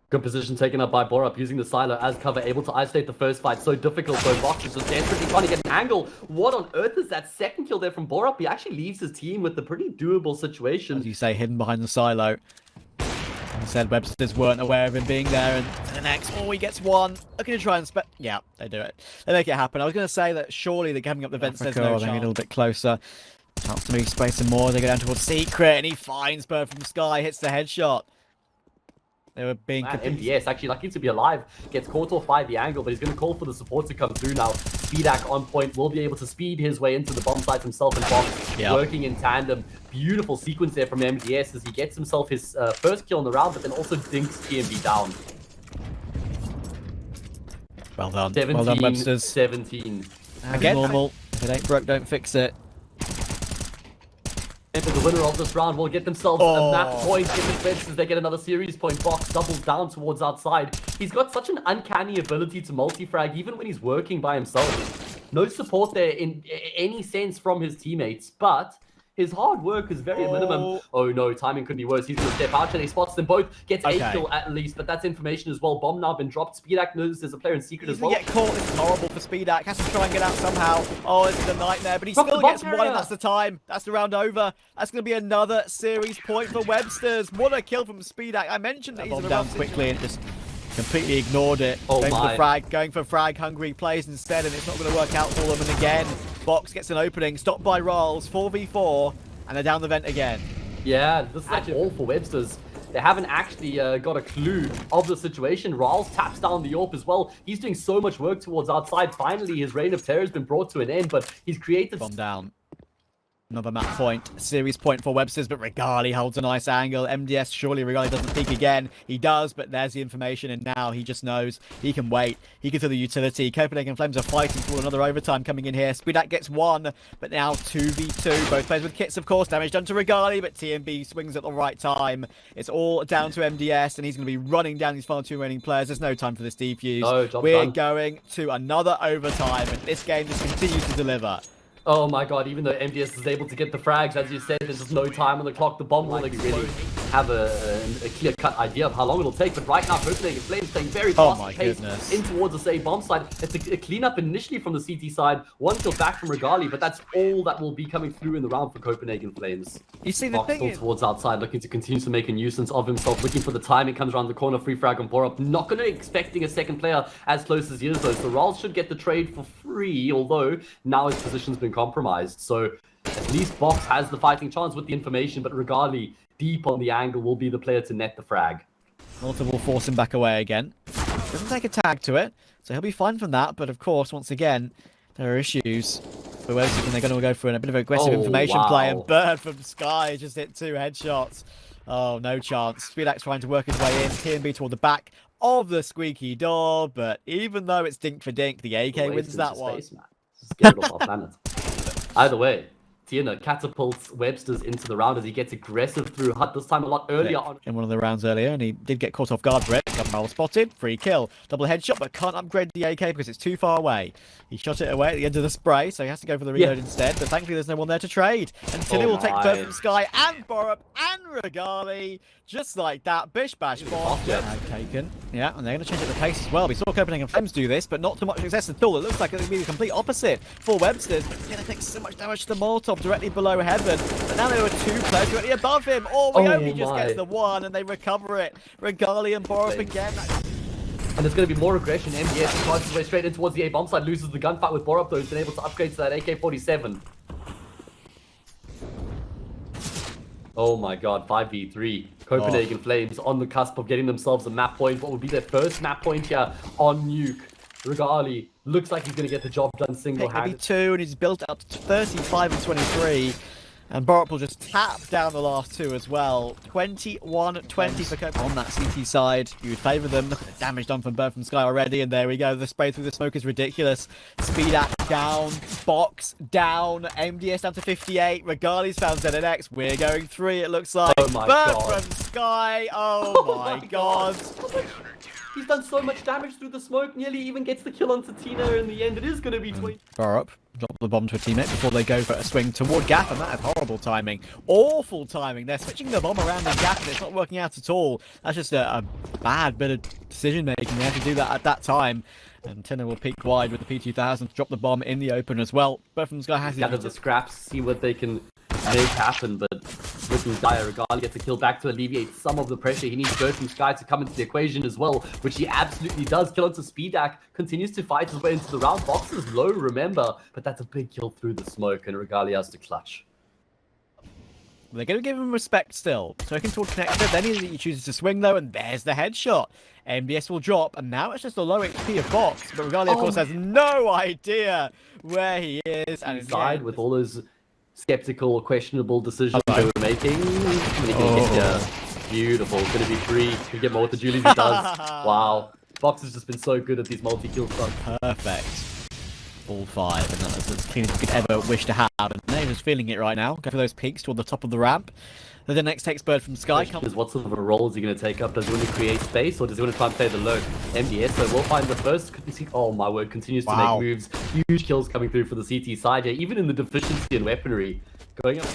Good position taken up by Borup, using the silo as cover, able to isolate the first fight. So difficult, though. Box is just desperately trying to get an angle. What on earth is that second kill there from Borup? He actually leaves his team with a pretty doable situation. As you say, hidden behind the silo. I said Websterz weren't aware of him being there, and the next he gets one. Looking to try and yeah, they do it. They make it happen. I was going to say that surely they're coming up the vents. There's no chance. A little bit closer. Chance to move space some more. They go down towards Secret, and he finds Bird from Sky, hits the headshot. They were being... MDS actually lucky to be alive. Gets caught off by the angle, but he's going to call for the support to come through now. Speedak on point, will be able to speed his way into the bomb site himself and Box, working in tandem. Beautiful sequence there from MDS as he gets himself his first kill in the round, but then also dinks TMB down. Well done. 17, well done, Websterz. 17. Again, normal. If it ain't broke, don't fix it. And the winner of this round will get themselves a map point in defense as they get another series point. Box doubles down towards outside. He's got such an uncanny ability to multi-frag even when he's working by himself. No support there in any sense from his teammates, but his hard work is very minimum. Oh no, timing could be worse. He's going to step out and he spots them both. Gets a kill at least, but that's information as well. Bomb now been dropped. Speedak knows there's a player in secret as well. Get caught. This is horrible for Speedak. Has to try and get out somehow. Oh, this is a nightmare, but he still gets one, and that's the time. That's the round over. That's going to be another series point for Websterz. What a kill from Speedak. I mentioned that he's bomb down quickly and just completely ignored it. Going for frag hungry plays instead, and it's not going to work out for them. And again, Box gets an opening, stopped by Rals, 4v4, and they're down the vent again. Yeah, this is actually all for Websterz. They haven't actually got a clue of the situation. Rals taps down the AWP as well. He's doing so much work towards outside. Finally, his reign of terror has been brought to an end, but he's created... Bomb down. Another map point, series point for Websterz, but Rigali holds a nice angle. MDS, surely Rigali doesn't peek again. He does, but there's the information, and now he just knows he can wait. He can do the utility. Copenhagen Flames are fighting for another overtime coming in here. Speedak gets one, but now 2v2. Both players with kits, of course. Damage done to Rigali, but TMB swings at the right time. It's all down to MDS, and he's going to be running down these final two remaining players. There's no time for this defuse. No, we're going to another overtime, and this game just continues to deliver. Oh my god, even though MDS is able to get the frags, as you said, there's just no time on the clock. The bomb will really have a clear-cut idea of how long it'll take, but right now, Copenhagen Flames playing very fast pace in towards the same bomb side. It's a cleanup initially from the CT side, one kill back from Rigali, but that's all that will be coming through in the round for Copenhagen Flames. You see, the thing is... towards outside, looking to continue to make a nuisance of himself, looking for the time. It comes around the corner, free frag on Borup. Not going to expecting a second player as close as he is, though, so Rals should get the trade for free, although now his position's been compromised. So at least Box has the fighting chance with the information, but Rigali deep on the angle will be the player to net the frag. Malta will force him back away again. Doesn't take a tag to it, so he'll be fine from that. But of course, once again, there are issues. For Websterz, and they're going to go for a bit of aggressive information play, and Bird from Sky just hit 2 headshots. Oh, no chance. Speedak's trying to work his way in. TMB toward the back of the squeaky door, but even though it's dink for dink, the AK wins that one. Get it off our planet. Either way, Tiana catapults Websterz into the round as he gets aggressive through HUD, this time a lot earlier on. In one of the rounds earlier, and he did get caught off guard for it. Got spotted, free kill. Double headshot, but can't upgrade the AK because it's too far away. He shot it away at the end of the spray, so he has to go for the reload instead, but thankfully there's no one there to trade. And Tilly will take Bird from Sky and Borup and Rigali. Just like that, bish bash bomb. Taken. Yeah, and they're going to change up the pace as well. We saw Copenhagen Flames do this, but not too much success at all. It looks like it's going to be the complete opposite for Websterz. But he's going to take so much damage to the Molotov directly below Heaven. But now there are 2 players directly above him. Only just gets the 1, and they recover it. Rigali and Borup again. And there's going to be more aggression. MDS tries his way straight in towards the A bomb side, loses the gunfight with Borup, though he's been able to upgrade to that AK-47. Oh my god, 5v3. Copenhagen Flames on the cusp of getting themselves a map point. What would be their first map point here on Nuke? Rigali looks like he's going to get the job done single-handed. Maybe 2, and he's built up to 35 and 23. And Borup will just tap down the last two as well. 21-20 for Cope on that CT side. You would favour them. Look at the damage done from Bird from Sky already. And there we go. The spray through the smoke is ridiculous. Speed act down. Box down. MDS down to 58. Regali's found ZNX. We're going 3, it looks like. Oh my Bird God. from Sky. Oh my God. He's done so much damage through the smoke, nearly even gets the kill onto Tina in the end. It is going to be 20. Borup drop the bomb to a teammate before they go for a swing toward Gap, and that is horrible timing. Awful timing. They're switching the bomb around in Gap, and it's not working out at all. That's just a bad bit of decision making. They have to do that at that time. And Tina will peek wide with the P2000 to drop the bomb in the open as well. But from Sky has Gather the scraps, see what they can make happen, but looking dire, Regali gets a kill back to alleviate some of the pressure. He needs Bird from Sky to come into the equation as well, which he absolutely does. Kill onto Speedak, continues to fight his way into the round. Box is low, remember, but that's a big kill through the smoke, and Regali has to clutch. They're going to give him respect still. Smoking toward connector, then he chooses to swing though, and there's the headshot. MBS will drop, and now it's just a low HP of Box, but Regali of course has no idea where he is. And inside with all those skeptical or questionable decisions they were making. Beautiful. It's going to be 3. Can get more with the Julies he does. Wow. Box has just been so good at these multi-kill stunts. Perfect. All 5, and that's as clean as you could ever wish to have. And Nader's feeling it right now. Go for those peaks toward the top of the ramp. The next takes Bird from Sky. What sort of a role is he going to take up? Does he want to create space, or does he want to try and play the low? MDS, so we'll find the first. Oh my word, continues to make moves. Huge kills coming through for the CT side here, even in the deficiency in weaponry. Going up.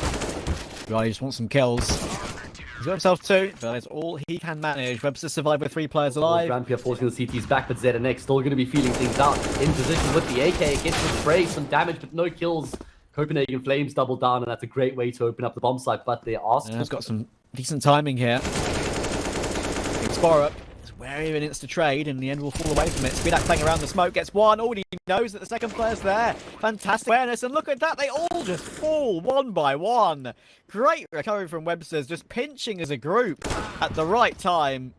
Riley just wants some kills. He's got himself 2, but that's all he can manage. Websterz survived with 3 players alive. Ramp here forcing the CTs back, but ZNX still going to be feeling things out. In position with the AK, gets the spray, some damage, but no kills. Copenhagen Flames double down, and that's a great way to open up the bomb site, but they asked. He's got some decent timing here. Borup is wary of an insta-trade, and in the end will fall away from it. Speedak playing around the smoke, gets 1. Already knows that the second player's there. Fantastic awareness, and look at that, they all just fall 1 by 1. Great recovery from Websterz, just pinching as a group at the right time.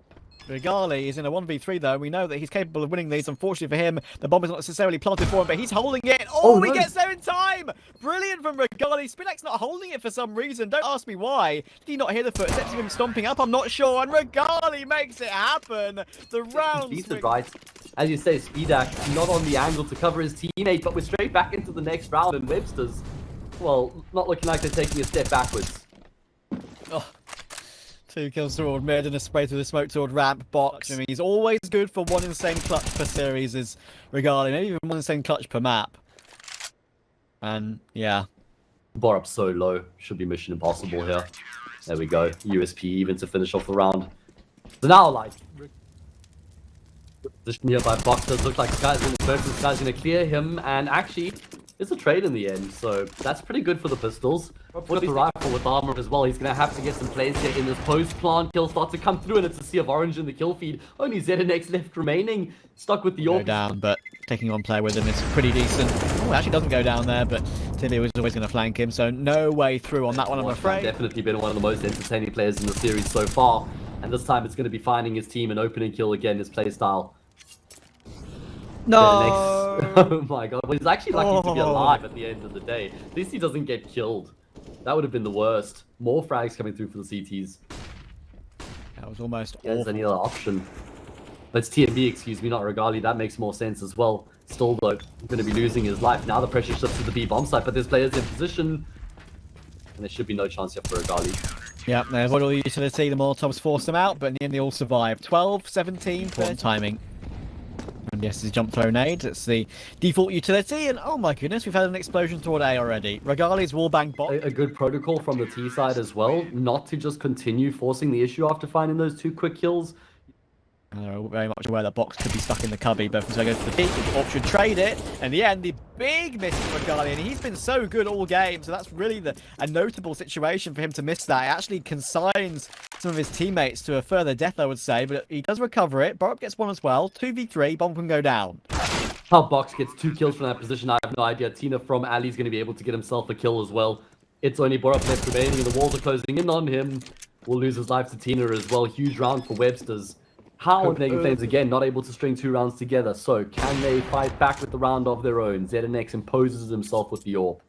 Regali is in a 1v3 though. We know that he's capable of winning these. Unfortunately for him, the bomb is not necessarily planted for him, but he's holding it. Oh, he gets there in time! Brilliant from Regali. Spinak's not holding it for some reason. Don't ask me why. Did he not hear the footsteps of him stomping up? I'm not sure. And Regali makes it happen. The round decent, right? As you say, Speedak not on the angle to cover his teammate, but we're straight back into the next round, and Websterz, well, not looking like they're taking a step backwards. Oh. 2 kills toward mid and a spray through the smoke toward ramp. Box. I mean, he's always good for 1 insane clutch per series, is Regali. Maybe even 1 insane clutch per map. And yeah. Borup's so low. Should be mission impossible here. There we go. USP even to finish off the round. So now, like, position here by Box does look like Sky's going to clear him, and actually, it's a trade in the end, so that's pretty good for the pistols. With the rifle, with armor as well, he's going to have to get some plays here in this post-plant. Kills start to come through, and it's a sea of orange in the kill feed. Only ZNX left remaining, stuck with the Go down, but taking one player with him is pretty decent. Oh, actually doesn't go down there, but Tilly was always going to flank him, so no way through on that one, I'm afraid. Definitely been one of the most entertaining players in the series so far, and this time it's going to be finding his team and opening kill again, his playstyle. No! Oh my god, well, he's actually lucky to be alive at the end of the day. At least he doesn't get killed. That would have been the worst. More frags coming through for the CTs. That was almost awful. There's any other option. But it's TMB, excuse me, not Regali. That makes more sense as well. Still, though, going to be losing his life. Now the pressure shifts to the B bomb site, but there's players in position. And there should be no chance here for Regali. Yep, they avoid all the utility. The Molotovs force them out, but in the end they all survive. 12, 17, important timing. And yes, it's jump throw nade. It's the default utility, and oh my goodness, we've had an explosion toward A already. Regali's wallbang bot. A good protocol from the T side as well, not to just continue forcing the issue after finding those 2 quick kills. And they're very much aware that Box could be stuck in the cubby, but from go to the peak, the option trade it. And in the end, the big miss from Regali, and he's been so good all game, so that's really a notable situation for him to miss that. It actually consigns some of his teammates to a further death, I would say, but he does recover it. Borup gets 1 as well. 2v3, bomb can go down. How Box gets 2 kills from that position, I have no idea. Tina from Ali's going to be able to get himself a kill as well. It's only Borup left remaining, and the walls are closing in on him. Will lose his life to Tina as well. Huge round for Websterz. How Copenhagen Flames again not able to string 2 rounds together? So can they fight back with the round of their own? ZNX imposes himself with the AWP.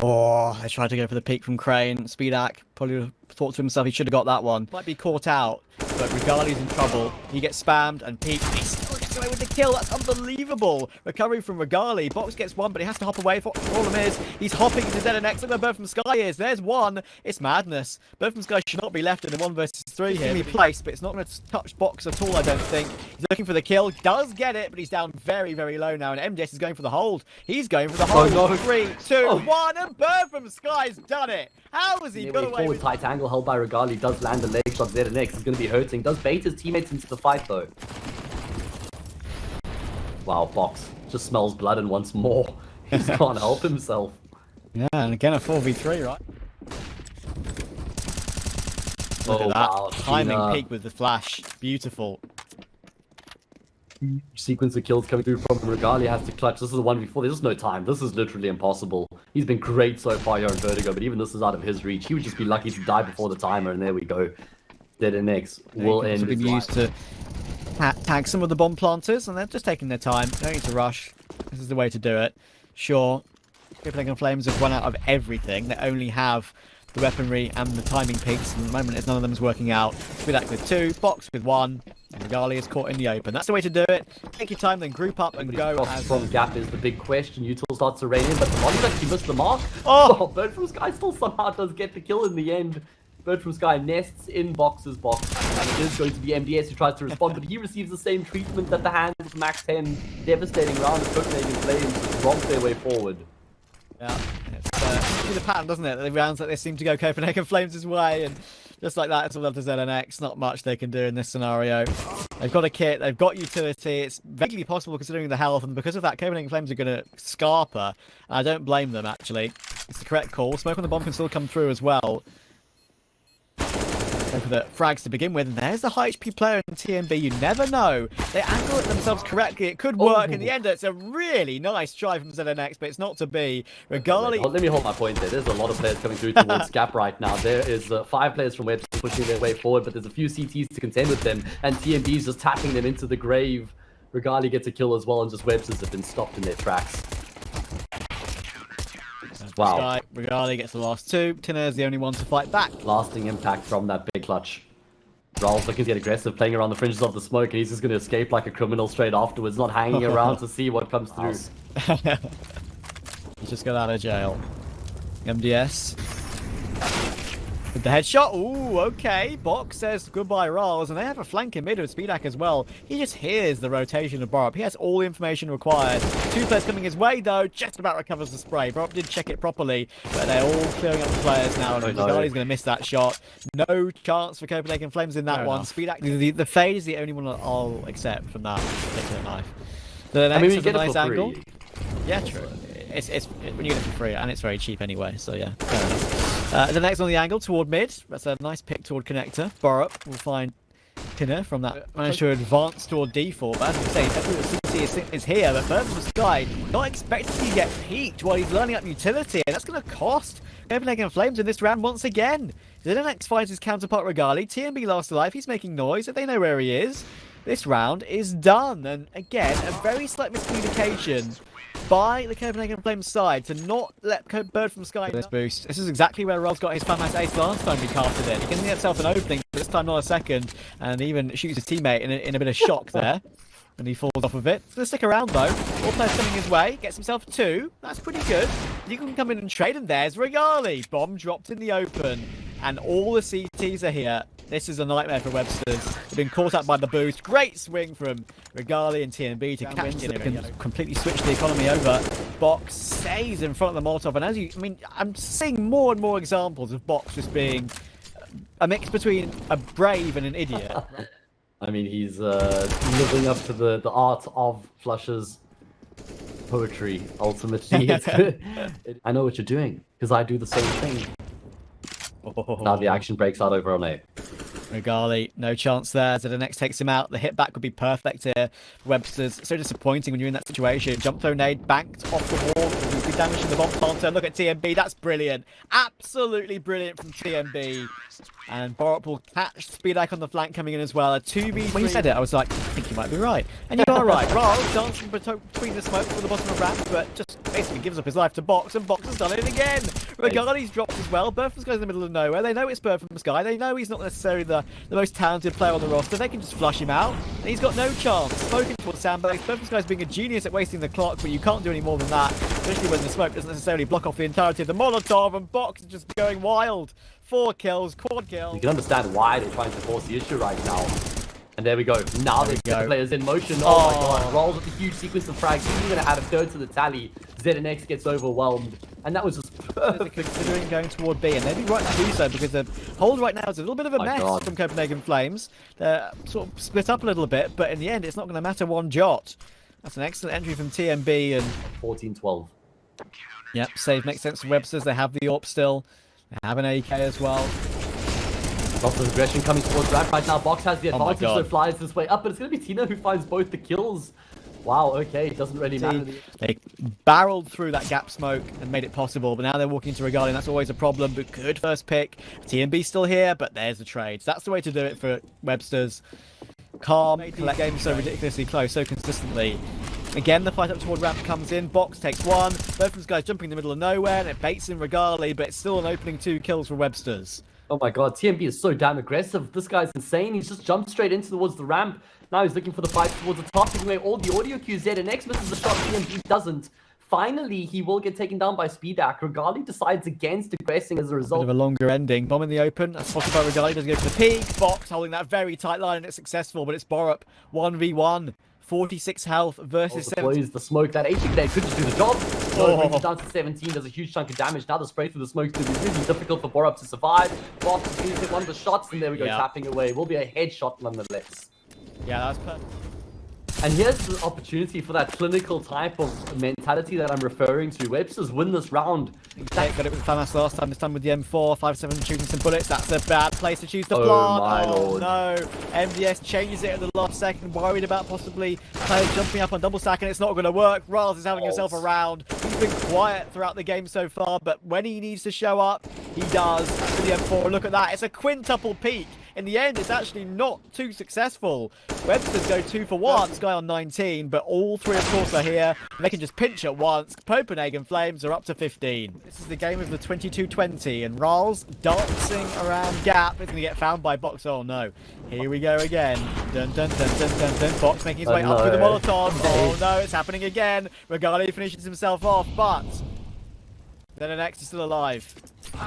Oh, I tried to go for the peek from Crane. Speedak probably thought to himself he should have got that one. Might be caught out, but Regali's in trouble. He gets spammed and peeked. He still gets away with the kill. That's unbelievable. Recovery from Regali. Box gets one, but he has to hop away. The problem is he's hopping into ZNX. Look where Bird from Sky is. There's one. It's madness. Bird from Sky should not be left in a 1 versus 3 here. He's placed, but it's not going to touch Box at all, I don't think. He's looking for the kill. Does get it, but he's down very, very low now. And MDS is going for the hold. He's going for the hold. Oh, no. 3, 2, 1, and Bird from Sky's done it. How has he got away forward with tight angle held by Regali, does land a leg shot. ZNX is going to be hurting. Does bait his teammates into the fight though. Wow, Box just smells blood and wants more. He just can't help himself. Yeah, and again a 4v3, right? Look at that. Wow, Timing peak with the flash. Beautiful. Sequence of kills coming through from Regali has to clutch. This is the one before. There's just no time. This is literally impossible. He's been great so far here in Vertigo, but even this is out of his reach. He would just be lucky to die before the timer, and there we go. ZNX will end his life. Used to tag some of the bomb planters, and they're just taking their time. No need to rush. This is the way to do it. Sure, Copenhagen Flames have run out of everything. They only have the weaponry and the timing peaks, and at the moment none of them is working out. Speedak with 2, Box with 1, and Regali is caught in the open. That's the way to do it. Take your time, then group up and go. From Gap is the big question. Util starts to rain in, but the volley actually missed the mark. Oh! Bird from Sky still somehow does get the kill in the end. Bird from Sky nests in Box's box, and it is going to be MDS who tries to respond, but he receives the same treatment at the hands of Max 10. Devastating round of Copenhagen Flames romp their way forward. Yeah, it's the pattern, doesn't it? The rounds like this seem to go Copenhagen Flames' way, and just like that, it's all up to ZNX. Not much they can do in this scenario. They've got a kit, they've got utility. It's vaguely possible considering the health, and because of that, Copenhagen Flames are going to scarper. I don't blame them, actually. It's the correct call. Smoke on the bomb can still come through as well. Go for the frags to begin with, and there's the high HP player in TMB. You never know. They angle it themselves correctly. It could work in the end. It's a really nice try from ZNX, but it's not to be. Regali. Let me hold my point there. There's a lot of players coming through towards Gap right now. There is 5 players from Websterz pushing their way forward, but there's a few CTs to contend with them, and TMB is just tapping them into the grave. Regali gets a kill as well, and just Websterz have been stopped in their tracks. Wow. Regali gets the last 2. Tinner is the only one to fight back. Lasting impact from that big clutch. Raul's looking to get aggressive, playing around the fringes of the smoke, and he's just going to escape like a criminal straight afterwards, not hanging around to see what comes through. He's just got out of jail. MDS. With the headshot. Ooh, okay. Box says goodbye, Rals, and they have a flank in mid with Speedak as well. He just hears the rotation of Borup. He has all the information required. 2 players coming his way, though. Just about recovers the spray. Borup did check it properly, but they're all clearing up the players now, and Regali's going to miss that shot. No chance for Copenhagen Flames in that one. Speedak, the fade is the only one that I'll accept from that particular knife. The next is a nice angle. Yeah, true. It's when you get it for free, and it's very cheap anyway, so yeah, fair enough. The next on the angle toward mid. That's a nice pick toward connector. Borup will find Tinner from that. Managed to advance toward D4, but as I say, definitely the CCT is here, but Bird from Sky not expecting to get peaked while he's learning up utility, and that's going to cost Copenhagen Flames in this round once again. ZNX finds his counterpart Regali. TMB last alive. He's making noise, if they know where he is. This round is done, and again, a very slight miscommunication by the Copenhagen Flames side to not let Bird from Sky this boost. This is exactly where Rolls got his FAMAS ace last time he casted it. He can get himself an opening, but this time not a second, and even shoots his teammate in a bit of shock there. And he falls off of it. It's going to stick around though. All players coming his way. Gets himself 2. That's pretty good. You can come in and trade, and there's Regali. Bomb dropped in the open. And all the CTs are here. This is a nightmare for Websterz. They've been caught up by the boost. Great swing from Regali and TMB to catch it and completely switch the economy over. Box stays in front of the Molotov. And I'm seeing more and more examples of Box just being a mix between a brave and an idiot. I mean, he's living up to the art of Flush's poetry, ultimately. I know what you're doing, because I do the same thing. Now the action breaks out over on A. Regali, no chance there. ZNX takes him out. The hit back would be perfect here. Websterz, so disappointing when you're in that situation. Jump throw nade, banked off the wall. Good damage in the bomb planter. Look at TMB, that's brilliant. Absolutely brilliant from TMB. And Borup will catch Speedak on the flank coming in as well. A 2v3. When you said it, I was like, I think you might be right. And you are right. Rao dancing between the smoke for the bottom of ramp, but just basically gives up his life to Box, and Box has done it again. Regali's dropped as well. Burfum's goes in the middle of nowhere. They know it's Burfum's guy. They know he's not necessarily the most talented player on the roster. They can just flush him out, and he's got no chance. Smoking towards sandbags. Burfum's guy's being a genius at wasting the clock, but you can't do any more than that, especially when the smoke doesn't necessarily block off the entirety of the Molotov, and Box is just going wild. 4 kills, quad kill. You can understand why they're trying to force the issue right now. And there we go. Now there's the players in motion. Oh my god. Rolls with a huge sequence of frags. He's even going to add a third to the tally. ZNX gets overwhelmed. And that was just perfect. Considering going toward B, and they'd be right to do so because the hold right now is a little bit of a mess from Copenhagen Flames. They're sort of split up a little bit, but in the end, it's not going to matter one jot. That's an excellent entry from TMB. And 14-12. Yep, save makes sense for Websterz. They have the AWP still. They have an AK as well. Lots of aggression coming towards ramp right now. Box has the advantage, so flies this way up, but it's going to be Tina who finds both the kills. Wow, okay, it doesn't really matter. They barreled through that gap smoke and made it possible, but now they're walking to Regali, and that's always a problem. But good first pick. TMB still here, but there's the trades. That's the way to do it for Websterz. Calm, collect games so ridiculously close, so consistently. Again, the fight up toward ramp comes in. Box takes one. Both of these guys jumping in the middle of nowhere, and it baits in Regali, but it's still an opening 2 kills for Websterz. Oh my god, TMB is so damn aggressive. This guy's insane. He's just jumped straight into towards the ramp. Now he's looking for the fight towards the top, taking away all the audio cues. ZNX misses the shot. TMB doesn't. Finally, he will get taken down by Speedak. Regali decides against aggressing as a result. Bit of a longer ending. Bomb in the open. That's spotted by Regali. Does go for the peak. Box holding that very tight line, and it's successful, but it's Borup. 1v1. 46 health versus 17. The smoke, that 80 grenade could just do the job. So it brings it down to 17. There's a huge chunk of damage. Now the spray through the smoke is going to be really difficult for Borup to survive. Box is hit one of the shots, and there we go, tapping away. Will be a headshot nonetheless. Yeah, that's perfect. And here's the opportunity for that clinical type of mentality that I'm referring to. Websterz win this round. Got it with FAMAS last time. This time with the M4. 5-7 shooting some bullets. That's a bad place to choose to plant. My lord. No. MDS changes it at the last second. Worried about possibly players jumping up on double stack, and it's not going to work. Raz is having himself around. He's been quiet throughout the game so far, but when he needs to show up, he does. With the M4, look at that. It's a quintuple peak. In the end, it's actually not too successful. Websterz go 2 for 1. Sky on 19, but all 3, of course, are here. And they can just pinch at once. Copenhagen Flames are up to 15. This is the game of the 22-20, and Rals dancing around gap is going to get found by Box. Oh, no. Here we go again. Dun, dun, dun, dun, dun, dun. Box making his way up through the Molotov. Oh, no, it's happening again. Regali finishes himself off, but ZNX is still alive.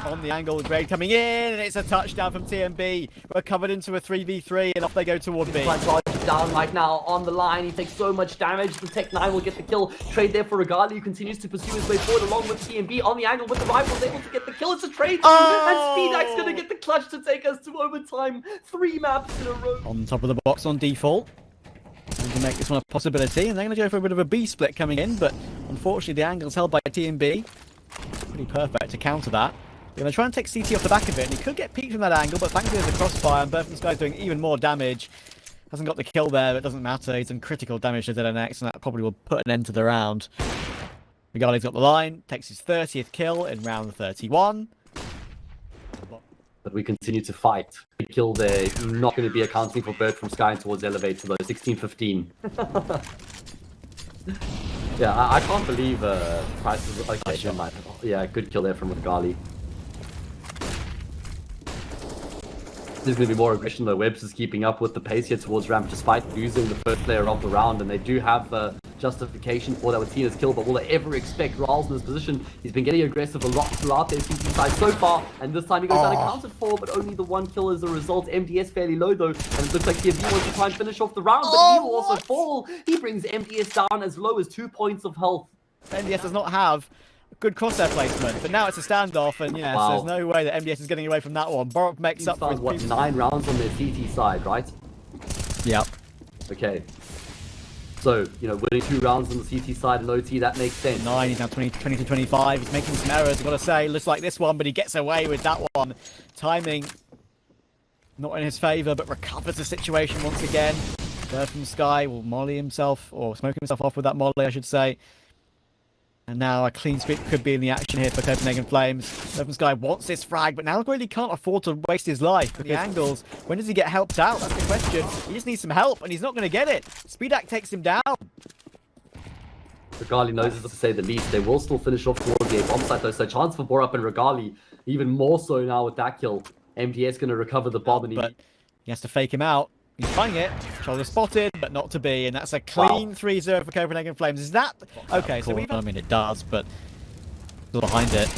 On the angle, the grade coming in, and it's a touchdown from TMB. We're covered into a 3v3, and off they go toward B. Down right now on the line. He takes so much damage. The Tech 9 will get the kill. Trade there for Regali, who continues to pursue his way forward along with TMB on the angle with the rifles, able to get the kill. It's a trade, and Speedak's going to get the clutch to take us to overtime. 3 maps in a row. On top of the box on default. Going to make this one a possibility, and they're going to go for a bit of a B split coming in, but unfortunately the angle's held by TMB. Pretty perfect to counter that. They're going to try and take CT off the back of it, and he could get peeked from that angle, but thankfully there's a crossfire, and Burfum's guy's doing even more damage. Hasn't got the kill there, but it doesn't matter. He's done critical damage to ZNX, and that probably will put an end to the round. Regali's got the line, takes his 30th kill in round 31. But we continue to fight. The kill there, not going to be accounting for Bird from Sky towards Elevator, though. 16-15. Yeah, I can't believe Price is... Okay, yeah, good kill there from Regali. There's going to be more aggression, though. Websterz keeping up with the pace here towards ramp, despite losing the first player of the round, and they do have justification for that with Tina's kill, but will they ever expect Riles in this position? He's been getting aggressive a lot throughout their CT side so far, and this time he goes unaccounted for, but only the 1 kill as a result. MDS fairly low, though, and it looks like TMB wants to try and finish off the round, but he will also fall. He brings MDS down as low as 2 points of health. MDS does not have good crosshair placement, but now it's a standoff, and yes, there's no way that MDS is getting away from that one. Borup makes up for his what, 9 rounds on their CT side, right? Yep. Okay. So, you know, winning 2 rounds on the CT side and OT, that makes sense. 9, he's now 20 to 25. He's making some errors, I've got to say. Looks like this one, but he gets away with that one. Timing not in his favour, but recovers the situation once again. Bird from Sky will molly himself, or smoke himself off with that molly, I should say. And now a clean sweep could be in the action here for Copenhagen Flames. Bird from Sky wants this frag, but now really can't afford to waste his life with the angles. When does he get helped out? That's the question. He just needs some help, and he's not going to get it. Speedak takes him down. Regali knows it, to say the least. They will still finish off towards the A bomb site though, so chance for Borup and Regali, even more so now with that kill. MDS going to recover the bomb, and But he has to fake him out. He's trying it. Shoulder spotted, but not to be. And that's a clean 3-0 for Copenhagen Flames. Is that... Okay, so I mean, it does, but still behind it.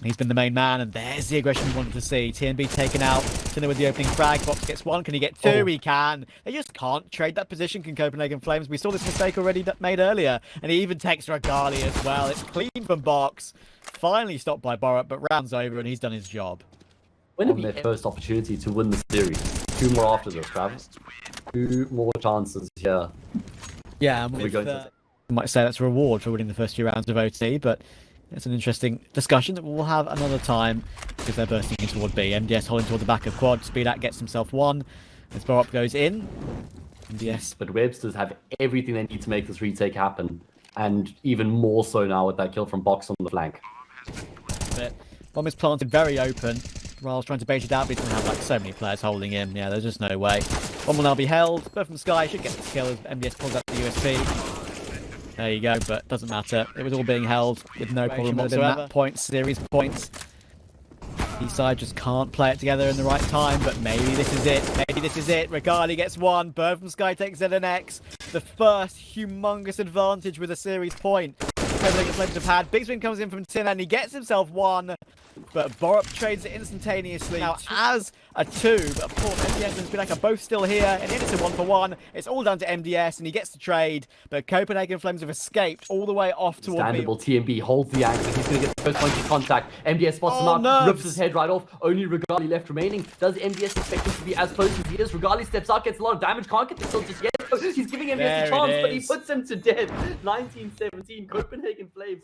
He's been the main man, and there's the aggression we wanted to see. TNB taken out. Tinner with the opening frag. Box gets one. Can he get two? He can. They just can't trade that position, can Copenhagen Flames. We saw this mistake already made earlier, and he even takes Regali as well. It's clean from Box. Finally stopped by Borup, but round's over, and he's done his job. When did their first opportunity to win the series? 2 more after this, Travis. 2 more chances here. Yeah, I might say that's a reward for winning the first few rounds of OT, but it's an interesting discussion that we'll have another time because they're bursting in toward B. MDS holding toward the back of quad. Speedak gets himself one as Borup goes in. MDS. But Websterz have everything they need to make this retake happen, and even more so now with that kill from Box on the flank. But bomb is planted very open. Ryle's trying to bait it out, but he's going to have like so many players holding him. Yeah, there's just no way. One will now be held. Bird from Sky should get the kill as MDS pulls out the USP. There you go, but doesn't matter. It was all being held with no problem whatsoever. That point, series points. Each side just can't play it together in the right time, but maybe this is it. Maybe this is it. Regali gets one. Bird from Sky takes ZNX. The first humongous advantage with a series point Copenhagen Flames have had. Big Swing comes in from Tin and he gets himself one. But Borup trades it instantaneously. Now, as a 2, but of course, MDS and Speedak are both still here. And it's a 1-for-1. It's all down to MDS, and he gets the trade. But Copenhagen Flames have escaped all the way off toward Understandable. TNB holds the angle. He's going to get the first point of contact. MDS spots him out, rips his head right off. Only Regali left remaining. Does MDS expect him to be as close as he is? Regali steps out, gets a lot of damage. Can't get the kill just yet. He's giving MDS a chance, but he puts him to death. 1917, Copenhagen Flames.